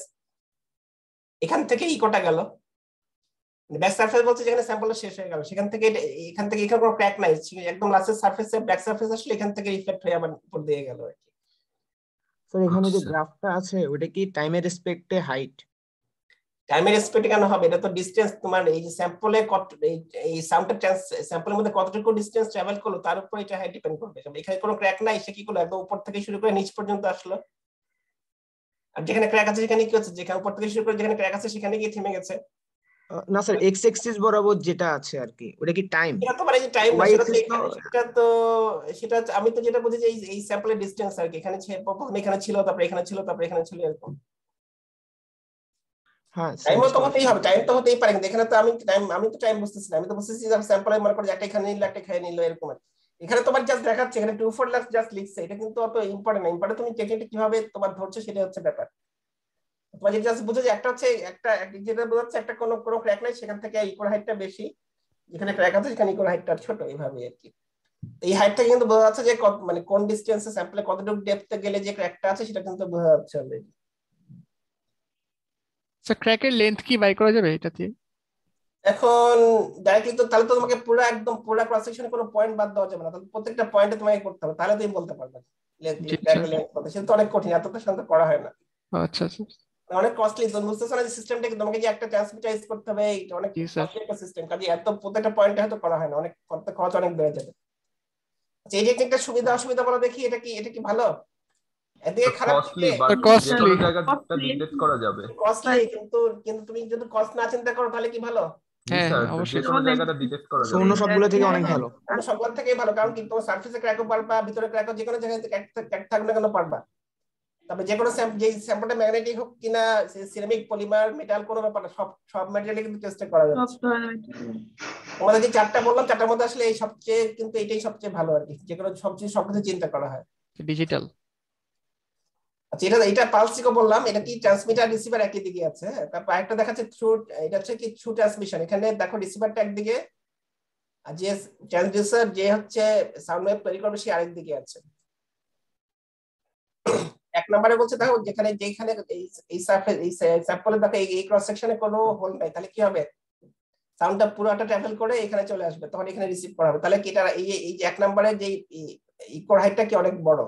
এখান থেকে ইকোটা গেল ব্যাক সারফেস বলতে যেখানে স্যাম্পলটা শেষ হয়ে গেল সেখান থেকে এখান থেকে এখানে কোনো ক্র্যাক নাই একদম লাস্টের সারফেসে ব্যাক সারফেস আসলে এখান থেকে রিফ্লেক্ট হয়ে আবার উপর দিয়ে গেল আর কি স্যার এখানে যে গ্রাফটা আছে ওটা কি টাইমের রেসপেক্টে হাইট টাইমের রেসপেক্টে কেন হবে এটা তো ডিসটেন্স তোমার এই যে স্যাম্পলে এই সাউন্ডটা স্যাম্পলের মধ্যে কতটুকু ডিসটেন্স ট্রাভেল করলো তার উপর এটা হাইট ডিপেন্ড করবে এখানে কোনো ক্র্যাক নাই সে কি করলো একদম উপর থেকে শুরু করে নিচ পর্যন্ত আসলো আর যেখানে ক্র্যাক আছে সেখানে কি হচ্ছে যেখানে উপর থেকে শুরু করে যেখানে ক্র্যাক আছে সেখানে গিয়ে থেমে গেছে না স্যার এক্স অ্যাক্সিস বরাবর যেটা আছে আর কি ওটা কি টাইম এটা তো মানে যে টাইম সেটা আমি তো যেটা বুঝি যে এই স্যাম্পলের ডিসটেন্স আর কি এখানে প্রথমে এখানে ছিল তারপরে এখানে ছিল তারপরে এখানে ছিল এরকম হ্যাঁ টাইম তো হতেই হবে টাইম তো হতেই পারে কিন্তু এখানে তো আমি তো টাইম বুঝতেছি না আমি তো বুঝতেছি যে স্যাম্পলে মনে করে একটা এখানে নিল একটা এখানে নিল এরকম এখানে তোমার জাস্ট দেখাচ্ছে এখানে 2 4 লাখ জাস্ট লিখছে এটা কিন্তু অত ইম্পর্টেন্ট না ইম্পর্টেন্ট তুমি টেকনিকটা কিভাবে তোমার ধরছো সেটা হচ্ছে ব্যাপার তোমার যেটা জাস্ট বুঝো যে একটা হচ্ছে একটা যেটা বোঝাচ্ছে একটা কোনো ক্র্যাক নাই সেখান থেকে ইকোর হাইটটা বেশি যেখানে ক্র্যাক আছে সেখানে ইকোর হাইটটা ছোট এইভাবে আর কি এই হাইট থেকে কিন্তু বোঝা যাচ্ছে যে মানে কোন ডিসটেন্সে স্যাম্পলে কতটুকু ডেপথে গেলে যে ক্র্যাকটা আছে সেটা কিন্তু বোঝা যাচ্ছে অলরেডি স্যার ক্র্যাকের লেন্থ কি বাই করা যাবে এটাতে এখন ডাইরেক্টলি তো তাহলে তো তোমাকে পুরো একদম পুরো ক্রস সেকশনে কোনো পয়েন্ট বাদ দেওয়া যাবে না তাহলে প্রত্যেকটা পয়েন্টে তোমাকে করতে হবে তাহলে তুমি বলতে পারবে সেটা তো অনেক কঠিন এত তো শান্ত করা হয় না আচ্ছা আচ্ছা অনেক কস্টলি তুমি বুঝতেছো না যে সিস্টেমটা তোমাকে যে একটা ট্রান্সমিটার ইউজ করতে হবে এটা অনেক কস্টলি একটা সিস্টেম কাজে এত প্রত্যেকটা পয়েন্টে হয়তো করা হয় না অনেক খরচ অনেক বেড়ে যাবে আচ্ছা এই টেকনিকটা সুবিধা অসুবিধা বলা দেখি এটা কি ভালো এদিকে খারাপ কস্টলি জায়গাটা ডিটেক্ট করা যাবে কস্টলি কিন্তু তুমি যদি কস্ট না চিন্তা করো তাহলে কি ভালো হ্যাঁ অবশ্যই কোন জায়গাটা ডিটেক্ট করা যাবে অন্য সবগুলো থেকে অনেক ভালো অন্য সবগুলো থেকে ভালো কারণ কি তোমার সারফেসে ক্র্যাকও পারবা ভিতরে ক্র্যাকও যে কোনো জায়গায় ক্র্যাক থাকবে না কেন পারবা তবে যে কোনো যে স্যাম্পলটা ম্যাগনেটিক হোক কিনা সিরামিক পলিমার মেটাল কোনো ব্যাপার না সব ম্যাটেরিয়ালে কিন্তু টেস্ট করা যাচ্ছে তোমাদের যে চারটা বললাম চারটার মধ্যে আসলে এই সবচেয়ে কিন্তু এটাই সবচেয়ে ভালো আর কি যে কোনো সবকিছু চিন্তা করা হয় ডিজিটাল আচ্ছা এটা পালসিকো বললাম এটা কি ট্রান্সমিটার রিসিভার একই দিকে আছে তারপর আরেকটা দেখাচ্ছে থ্রু এটা হচ্ছে কি থ্রু ট্রান্সমিশন এখানে দেখো রিসিভারটা একদিকে আর যে ট্রান্সডিউসার যে হচ্ছে সাউন্ড ওয়েভ তৈরি করবে সে আরেক দিকে আছে এক নম্বরে বলছে দেখো যেখানে এই সারফেস এই স্যাম্পলে দেখো এই ক্রস সেকশনে কোনো হোল নাই তাহলে কি হবে সাউন্ডটা পুরোটা ট্রাভেল করে এখানে চলে আসবে তখন এখানে রিসিভ করা হবে তাহলে কি এটা এই যে এক নম্বরে যে ইকোর হাইটটা কি অনেক বড়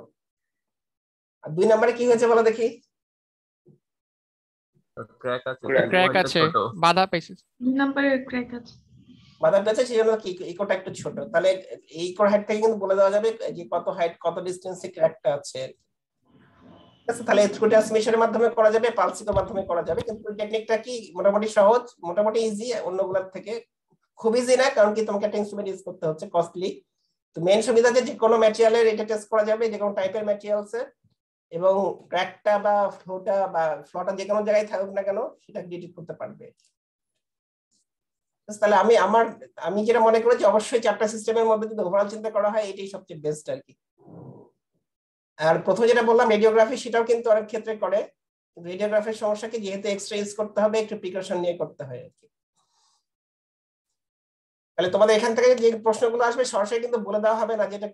আর দুই নম্বরে কি হয়েছে বলো দেখি ক্র্যাক আছে বাধা পাইছে দুই নম্বরে ক্র্যাক আছে বাধা পেয়েছে সেই জন্য কি ইকোটা একটু ছোট, তাহলে এই ইকোর হাইট থেকে কিন্তু বলে দেওয়া যাবে যে কত হাইট কত ডিসটেন্সে ক্র্যাকটা আছে। ঠিক আছে, তাহলে থ্রু ট্রান্সমিশনের মাধ্যমে করা যাবে, পালসির মাধ্যমে করা যাবে, কিন্তু টেকনিকটা কি মোটামুটি সহজ, মোটামুটি ইজি অন্যগুলোর থেকে। খুব ইজি না, কারণ কি তোমাকে একটা ইনস্ট্রুমেন্ট ইউজ করতে হচ্ছে, কস্টলি। তো মেইন সুবিধা যে কোনো ম্যাটেরিয়ালের এটা টেস্ট করা যাবে, যে কোনো টাইপের ম্যাটেরিয়ালস এর, এবং ক্র্যাকটা বা ফ্লোটা যে কোনো জায়গায় থাকুক না কেন সেটা ডিটেক্ট করতে পারবে। তাহলে আমি যেটা মনে করি যে অবশ্যই চারটা সিস্টেমের মধ্যে যদি ওভারঅল চিন্তা করা হয় এটাই সবচেয়ে বেস্ট আর কি। আর প্রথমে যেটা বললাম রেডিওগ্রাফি, সেটাও কিন্তু অনেক ক্ষেত্রে করে, রেডিওগ্রাফির সমস্যা কি যেহেতু এক্সরে ইউজ করতে হবে একটু প্রিকশন নিয়ে করতে হয় আর কি। তাহলে তোমাদের এখান থেকে যে প্রশ্নগুলো আসবে সরাসরি কিন্তু বলে দেওয়া হবে না, যেটা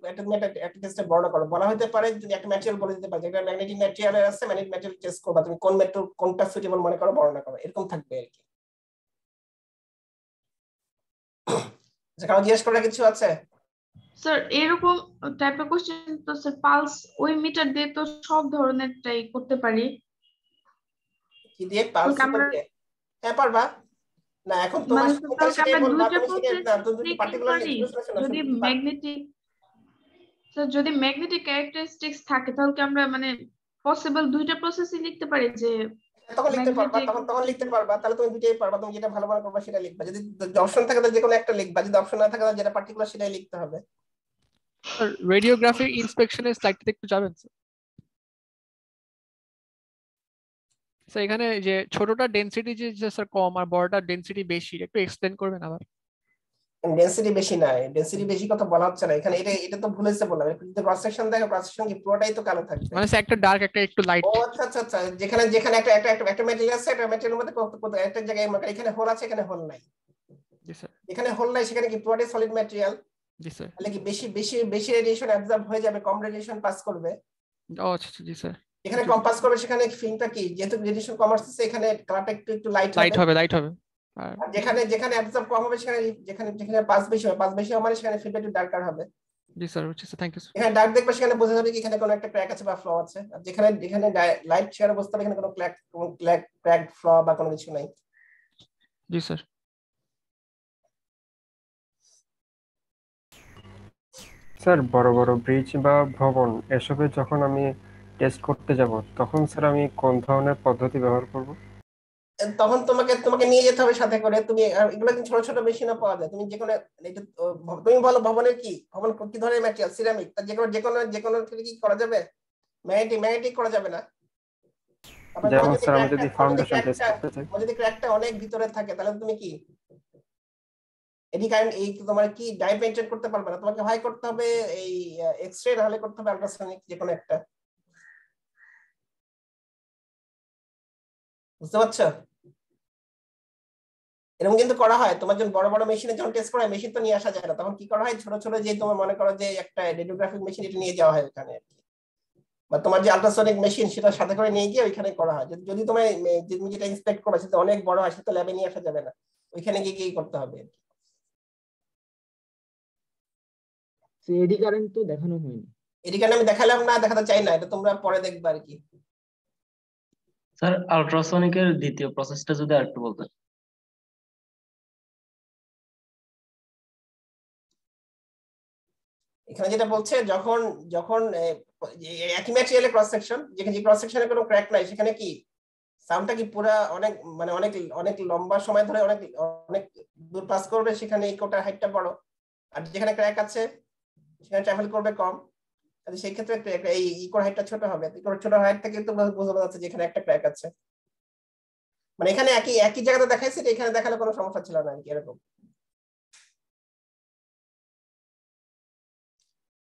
একটা টেস্টে বর্ণনা করো, বলা হতে পারে যদি একটা ম্যাটেরিয়াল বলে দিতে পারে, যেটা ম্যাগনেটিক ম্যাটেরিয়ালের আছে, ম্যাগনেটিক ম্যাটেরিয়াল টেস্ট করবা, তুমি কোনটা সুটেবল মনে করো বর্ণনা করো, এরকম থাকবে আর কি। কারো জিজ্ঞেস করার কিছু আছে? স্যার এরকম টাইপের কোশ্চেন তো স্যার পালস ওই মিটার দিয়ে তো সব ধরনের ট্রাই করতে পারি। কি দিয়ে? পালস দিয়ে? হ্যাঁ পারবা না, এখন তোমার মানে সেটাই বলবা, দুইটা তুমি সেটাই না, তুমি পার্টিকুলারলি যদি ম্যাগনেটিক স্যার যদি ম্যাগনেটিক ক্যারেক্টারিস্টিক্স থাকে তাহলে কি আমরা মানে পসিবল দুইটা প্রসেসই লিখতে পারি যে তখন লিখতে পারবা, তখন লিখতে পারবা, তাহলে তুমি দুইটাই পারবা, তুমি যেটা ভালো মনে করবা সেটা লিখবা, যদি অপশন থাকে তাহলে যে কোনো একটা লিখবা, যদি অপশন না থাকে তাহলে যেটা পার্টিকুলার সেটাই লিখতে হবে। রেডিওগ্রাফিক ইন্সপেকশনের স্লাইডটাতে একটু যাবেন স্যার। এখানে যে ছোটটা ডেনসিটি যে স্যার কম আর বড়টা ডেনসিটি বেশি, একটু এক্সপ্লেইন করবেন আবার? ডেনসিটি বেশি না, ডেনসিটি বেশি কথা বলা হচ্ছে না এখানে, এটা তো ভুলেছে বললাম, যদি ক্রস সেকশন দেখো ক্রস সেকশন কি পুরোটাই তো কালো থাকবে, মানে একটা ডার্ক একটা একটু লাইট। ও আচ্ছা আচ্ছা আচ্ছা, যেখানে যেখানে একটা ম্যাটেরিয়াল আছে, একটা ম্যাটেরিয়ালের মধ্যে একটা জায়গায় এখানে হোল আছে এখানে হোল নাই, জি স্যার। এখানে হোল নাই সেখানে কি পুরোটাই সলিড ম্যাটেরিয়াল, জি স্যার। তাহলে কি বেশি বেশি বেশি রেডিয়েশন অ্যাবজর্ব হয়ে যাবে, কম রেডিয়েশন পাস করবে। ও আচ্ছা জি স্যার। এখানে কম পাস করবে, সেখানে ফিল্মটা কি যেহেতু রেডিয়েশন কম আসছে এখানে কালারটা একটু লাইট হবে। আর যেখানে যেখানে অ্যাবজর্ব কম হবে সেখানে যেখানে যেখানে পাস বেশি হবে, পাস বেশি হবে মানে সেখানে ফিল্মটা একটু ডার্কার হবে। জি স্যার, থ্যাংক ইউ স্যার। এখানে ডার্ক দেখবে সেখানে বোঝা যাবে কি এখানে কোনো একটা ক্র্যাক আছে বা ফ্ল আছে, আর যেখানে যেখানে লাইট সেখানে বুঝতে হবে এখানে কোনো ক্র্যাক ফ্ল বা কোনো কিছু নাই। জি স্যার। স্যার বড় বড় ব্রিজ বা ভবন এসবে যখন আমি টেস্ট করতে যাব তখন স্যার আমি কোন ধরনের পদ্ধতি ব্যবহার করব? তখন তোমাকে নিয়ে যেতে হবে সাথে করে, তুমি এগুলো কিন্তু ছোট ছোট মেশিনে পাওয়া যায়, তুমি যে কোনো তুমি বলো ভবনের ভবন কি ধরনের ম্যাটেরিয়াল, সিরামিক, তার যে কোনো থেকে কি করা যাবে, ম্যাগনেটিক করা যাবে না। যেমন স্যার আমি যদি ফাউন্ডেশন টেস্ট করতে চাই, যদি ক্র্যাকটা অনেক ভিতরে থাকে তাহলে তুমি কি তোমার কি ডাই পেন্টেড করতে পারবে না, তোমাকে হয় করতে হবে এই এক্সরে, না হলে করতে হবে আল্ট্রাসনিক, যে কোনো একটা। বুঝতে পারছো? এরকম কিন্তু করা হয়, তোমার যখন বড় বড় মেশিনে যখন টেস্ট করা হয়, মেশিন তো নিয়ে আসা যায় না, তখন কি করা হয় ছোট ছোট যে তোমার মনে করো যে একটা রেডিওগ্রাফিক মেশিন এটা নিয়ে যাওয়া হয় ওখানে আর কি, বা তোমার যে আল্ট্রাসনিক মেশিন সেটা সাথে করে নিয়ে গিয়ে ওইখানে করা হয়। যদি তোমার তুমি যেটা ইন্সপেক্ট করো সেটা অনেক বড় হয়, সেটা ল্যাবে নিয়ে আসা যাবে না, ওইখানে গিয়ে কি করতে হবে আর কি। এডি কারেন্ট তো দেখানো হয়নি, এডি কারেন্ট আমি দেখালাম না, দেখাতে চাই না, এটা তোমরা পরে দেখবে আর কি। স্যার আল্ট্রাসনিকের দ্বিতীয় প্রসেসটা যদি আরেকটু বলতেন। এখানে যেটা বলছে যখন যখন একই ম্যাটেরিয়ালে ক্রস সেকশন, যেখানে যে ক্রস সেকশনে কোনো ক্র্যাক নাই সেখানে কি সাউন্ডটা কি পুরো অনেক মানে অনেক অনেক লম্বা সময় ধরে অনেক অনেক দূর পাস করবে, সেখানে ইকোটার হাইটটা বড়, আর যেখানে ক্র্যাক আছে সেখানে ট্রাভেল করবে কম, তাহলে সেই ক্ষেত্রে এই ইকোর হাইটটা ছোট হবে। ইকোর ছোট হাইট থেকে কিন্তু বোঝা যাচ্ছে যে এখানে একটা ক্র্যাক আছে, মানে এখানে একই একই জায়গাতে দেখাইছে, এখানে দেখালে কোনো সমস্যা ছিল না আর কি, এরকম।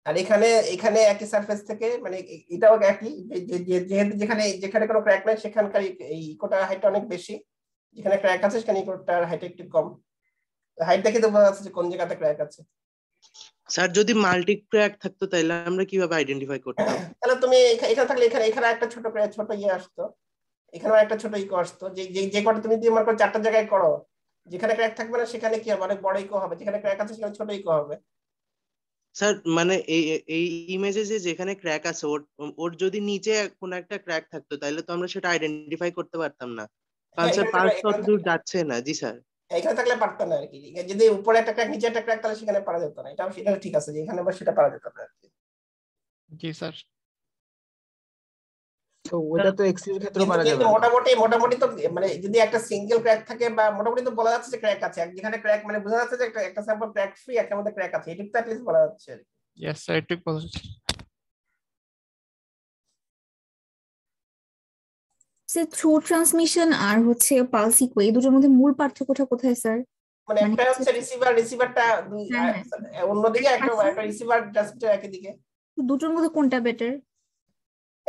আর এখানে এখানে একই সারফেস থেকে মানে এটাও একই, যেহেতু যেখানে যেখানে কোনো ক্র্যাক নাই সেখানকার এই ইকোটার হাইটটা অনেক বেশি, যেখানে ক্র্যাক আছে সেখানে ইকোটার হাইট একটু কম, হাইট দেখে তো বোঝা যাচ্ছে যে কোন জায়গাতে ক্র্যাক আছে। স্যার যদি মাল্টি ক্র্যাক থাকতো তাহলে আমরা কিভাবে আইডেন্টিফাই করতাম? তাহলে তুমি এখানে থাকলে এখানে একটা ছোট ইয়ে আসতো, এখানে একটা ছোট ইকো আসতো, যে কটা তুমি মনে করো চারটা জায়গায় করো, যেখানে ক্র্যাক থাকবে না সেখানে কি হবে, অনেক বড় ইকো হবে, যেখানে ক্র্যাক আছে সেখানে ছোট ইকো হবে। স্যার মানে এই ইমেজে যেখানে ক্র্যাক আছে ওর যদি নিচে কোন একটা ক্র্যাক থাকতো তাহলে তো আমরা সেটা আইডেন্টিফাই করতে পারতাম না, কারণ স্যার পালস তত দূর যাচ্ছে না। জি স্যার, এখানে থাকলে পারতো না আর কি, যদি উপরে একটা ক্র্যাক নিচে একটা ক্র্যাক তাহলে সেখানে পারা যেত না, এটা ঠিক আছে যে এখানে আবার সেটা পারা যেত না আর কি। জি স্যার। তো ওটা তো এক্স এর ক্ষেত্রেও পারা কিন্তু যাবে। মোটামুটি তো মানে যদি একটা সিঙ্গেল ক্র্যাক থাকে বা মোটামুটি তো বলা যাচ্ছে যে ক্র্যাক আছে, যেখানে ক্র্যাক মানে বোঝা যাচ্ছে যে একটা স্যাম্পল ক্র্যাক ফ্রি, একটা মধ্যে ক্র্যাক আছে, এটুকু তো অ্যাট লিস্ট বলা যাচ্ছে আর কি। ইয়েস স্যার, এটুকু বলা যাচ্ছে। থ্রু ট্রান্সমিশন আর হচ্ছে পালস ইকো, এই দুটোর মধ্যে মূল পার্থক্যটা কোথায় স্যার? মানে একটা হচ্ছে রিসিভারটা অন্যদিকে, একটা রিসিভার ট্রান্সমিটার একই দিকে। দুটোর মধ্যে কোনটা বেটার?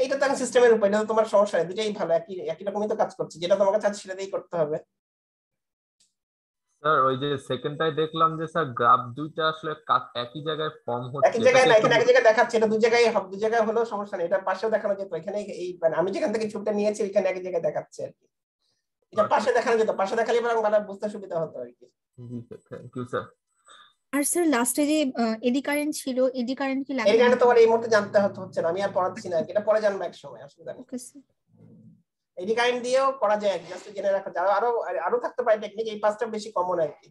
এইটা তো সিস্টেমের উপর, এটা তো তোমার সমস্যা নেই, দুটোই ভালো, একই রকমই তো কাজ করছে, যেটা তোমার কাছে আছে সেটা দিয়েই করতে হবে। স্যার ওই যে সেকেন্ডটাই দেখলাম যে স্যার গ্রাফ দুইটা আসলে একই জায়গায় ফর্ম হচ্ছে, একই জায়গায় না, এখানে এক জায়গায় দেখাচ্ছে, এটা দুই জায়গায় হবে, দুই জায়গায় হলেও সমস্যা নেই, এটা পাশেও দেখানো যেত, এখানে এই মানে আমি যেখান থেকে ছবিটা নিয়েছি এখানে এক জায়গায় দেখাচ্ছে আর কি, এটা পাশে দেখানো যেত, পাশে দেখালে বরং মানে বুঝতে সুবিধা হতো আর কি। জি স্যার, থ্যাংক ইউ স্যার। আর স্যার লাস্টে যে এডি কারেন্ট ছিল, এডি কারেন্ট কি এই লাগবে? কারণে তোমার এই মুহূর্তে জানতে হচ্ছে না, আমি আর পড়াচ্ছি না, এটা পরে জানবো এক সময়, অসুবিধা নেই। Okay sir. এডি কারেন্ট দিয়েও করা যায়, জাস্ট জেনে রাখা যায়, আরো থাকতে পারে টেকনিক, এই পাঁচটা বেশি কমন আর কি।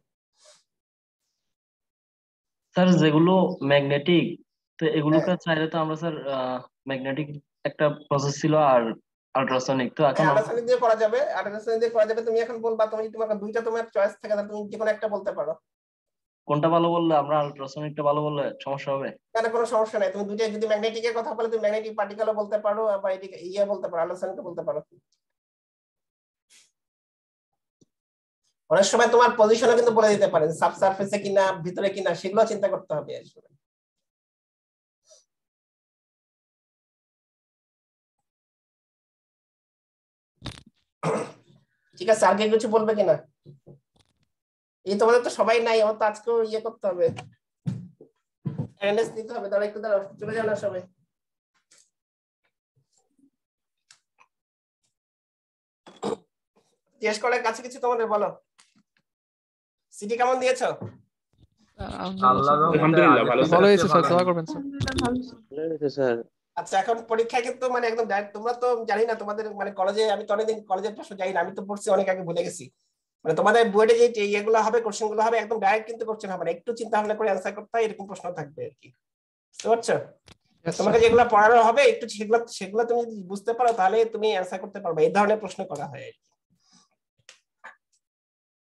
স্যার যেগুলো ম্যাগনেটিক, তো এগুলোকে চাইলে তো আমরা স্যার ম্যাগনেটিক একটা প্রসেস ছিল আর আল্ট্রাসনিক, তো এখন আল্ট্রাসনিক দিয়ে করা যাবে, আল্ট্রাসনিক দিয়ে করা যাবে, তুমি এখন বলবা, তুমি তোমার দুইটা তোমার চয়েস থাকে, তাহলে তুমি যে কোনো একটা বলতে পারো। কোনটা ভালো বললে, আমরা আল্ট্রাসনিকটা ভালো বললে সমস্যা হবে? কেন, কোনো সমস্যা নাই, তুমি দুইটা যদি ম্যাগনেটিকের কথা বলে তুমি ম্যাগনেটিক পার্টিকেলও বলতে পারো, আবার এদিকে বলতে পারো, আল্ট্রাসনিকও বলতে পারো। অনেক সময় তোমার পজিশনও কিন্তু বলে দিতে পারে, সাবসারফেসে কিনা ভিতরে কিনা, সেগুলো চিন্তা করতে হবে আসলে। ঠিক আছে, আর কি কিছু বলবে কিনা? এই তোমাদের তো সবাই নাই, আমার তো আজকেও করতে হবে, অ্যাটেন্ডেন্স দিতে হবে, তাহলে একটু দাঁড়াও, চলে যাও না সবাই। টেস্ট করার কাছে কিছু তোমাদের বলো, সিটি কেমন দিয়েছো? আলহামদুলিল্লাহ ভালো ভালো হয়েছে স্যার, দোয়া করবেন স্যার। আচ্ছা, এখন পরীক্ষা কিন্তু মানে একদম ডাইরেক্ট, তোমরা তো জানি না তোমাদের মানে কলেজে, আমি তো অনেকদিন কলেজের প্রশ্ন জানি না, আমি তো পড়ছি অনেক আগে, ভুলে গেছি। মানে তোমাদের বোর্ডে যে ইয়েগুলো হবে, কোশ্চেন গুলো হবে, একদম ডাইরেক্ট কিন্তু কোশ্চেন হবে না, একটু চিন্তা ভাবনা করে অ্যান্সার করতে হয়, এরকম প্রশ্ন থাকবে আর কি, বুঝতে পারছো? তোমাকে যেগুলো পড়ানো হবে একটু সেগুলো তুমি যদি বুঝতে পারো তাহলে তুমি অ্যান্সার করতে পারবে, এই ধরনের প্রশ্ন করা হয় আর কি।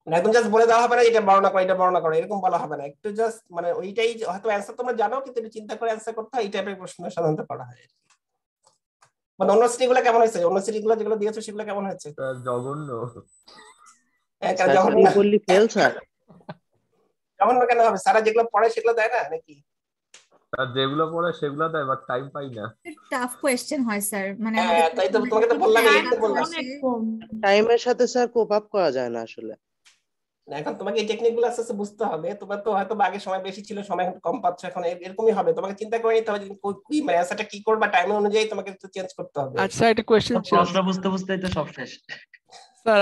একদম জাস্ট বলে দেওয়া হবে না এটা বর্ণনা করো, এটা বর্ণনা করো, এরকম বলা হবে না, একটু জাস্ট মানে ওইটাই হয়তো অ্যান্সার তোমরা জানো, কিন্তু একটু চিন্তা করে অ্যান্সার করতে হয়, এই টাইপের প্রশ্ন সাধারণত করা হয়। মানে অন্য সিটিগুলো কেমন হয়েছে, অন্য সিটিগুলো যেগুলো দিয়েছো সেগুলো কেমন হয়েছে? জঘন্য। জঘন্য বললি ফেল স্যার? জঘন্য কেন হবে, সারা যেগুলো পড়ে সেগুলো দেয় না নাকি? স্যার যেগুলো পড়ে সেগুলো দেয়, বাট টাইম পাই না। টাফ কোশ্চেন হয় স্যার, মানে তাই তো তোমাকে তো বললাম, এই তো বললাম টাইমের সাথে স্যার কোপ আপ করা যায় না আসলে। এখন তোমাকে এই টেকনিক গুলো আস্তে আস্তে বুঝতে হবে, তোমার তো হয়তো আগে সময় বেশি ছিল, সময় এখন কম পাচ্ছ, এখন এরকমই হবে, তোমাকে চিন্তা করে নিতে হবে কি মানে অ্যান্সারটা কি করবা, টাইম অনুযায়ী তোমাকে একটু চেঞ্জ করতে হবে। আচ্ছা, একটা কোশ্চেন ছিল, প্রশ্ন বুঝতে বুঝতেই তো সব শেষ। স্যার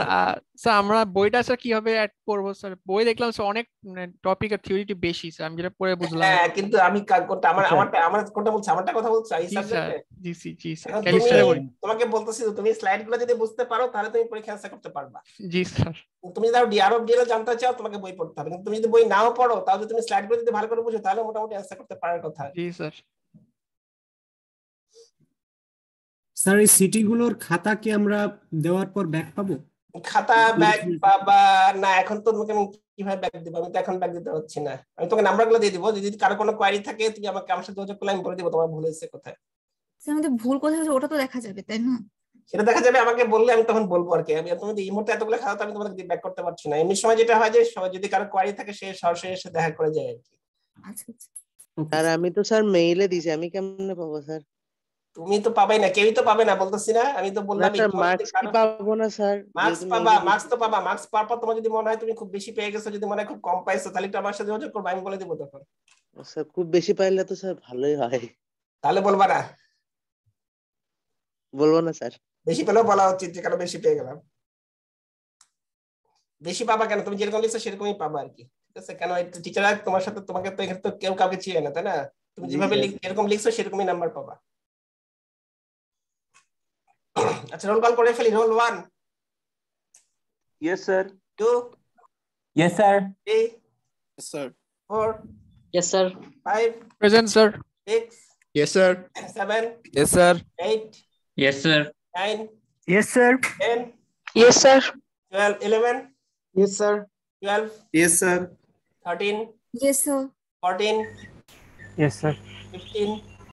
স্যার আমরা বইটা স্যার কিভাবে অ্যাড করব স্যার? বই দেখলাম স্যার অনেক টপিক আর থিওরিটি বেশি স্যার, আমি যেটা পড়ে বুঝলাম। হ্যাঁ, কিন্তু আমি কোনটা আমার কোনটা বলছি, আমারটা কথা বলছি এই সাবজেক্টে। জি স্যার, ক্যালিস্টারে বই। তোমাকে বলতেছি তুমি স্লাইডগুলো যদি বুঝতে পারো তাহলে তুমি পরীক্ষা অ্যান্সার করতে পারবা। জি স্যার। তুমি যদি আরো ডিটেইলে জানতে চাও তোমাকে বই পড়তে হবে, কিন্তু তুমি যদি বই নাও পড়ো তাও যদি তুমি স্লাইডগুলো যদি ভালো করে বুঝো তাহলে মোটামুটি অ্যান্সার করতে পারার কথা। জি স্যার। স্যার এই সিটিগুলোর খাতা কি আমরা দেওয়ার পর ব্যাক পাবো? খাতা ব্যাগ বাবা না, এখন তো তোমাকে আমি কিভাবে ব্যাগ দিব, আমি তো এখন ব্যাগ দিতে পারছি না, আমি তোকে নাম্বারগুলো দিয়ে দিব, যদি কারো কোনো কোয়ারি থাকে তুমি আমাকে আমার সাথে যোগাযোগ করলে আমি বলে দিব তোমার ভুল হয়েছে কোথায়। আমাদের ভুল কোথায় হয়েছে ওটা তো দেখা যাবে তাই না? সেটা দেখা যাবে, আমাকে বললে আমি তখন বলবো আর কি, আমি তুমি এই মুহূর্তে এতগুলো খাতা আমি তোমাকে ব্যাক করতে পারছি না, এমনি সময় যেটা হয় যে যদি কারো কোয়ারি থাকে সে সরাসরি এসে দেখা করে যায় আর কি। আচ্ছা আচ্ছা। আর আমি তো স্যার মেইলে দিছি, আমি কেমনে পাবো স্যার? তুমি তো পাবেই না, কেউই তো পাবে না বলতেছি না, আমি তো বললাম মার্কস কি পাবো না স্যার? মার্কস পাবা, মার্কস তো পাবা, মার্কস পাওয়ার পর তোমার যদি মনে হয় তুমি খুব বেশি পেয়ে গেছো, যদি মনে হয় খুব কম পাইছো, তাহলে একটু আমার সাথে যোগাযোগ করবে, আমি বলে দিব তখন। স্যার খুব বেশি পাইলে তো স্যার ভালোই হয়। তাহলে বলবা না? বলবো না স্যার। বেশি পেলেও বলা উচিত যে কারণ বেশি পেয়ে গেলাম। বেশি পাবা কেন, তুমি যেরকম লিখছো সেরকমই পাবা আর কি, ঠিক আছে? কেন টিচাররা তোমার সাথে, তোমাকে তো এখানে তো কেউ কাউকে চিনে না তাই না, তুমি যেভাবে এরকম লিখছো সেরকমই নাম্বার পাবা। আচ্ছা, রোল কল করে ফেলি। Roll 1। Yes sir. 2 Yes, sir. 3, Yes, sir. 4, Yes, sir. 5, Present, sir. 6, Yes, sir. 7, Yes, sir. 8, Yes, sir. 9, Yes, sir. 10, Yes, sir. 12, 11, Yes, sir. 12, Yes, sir. 13, Yes, sir. 14, Yes, sir. 15,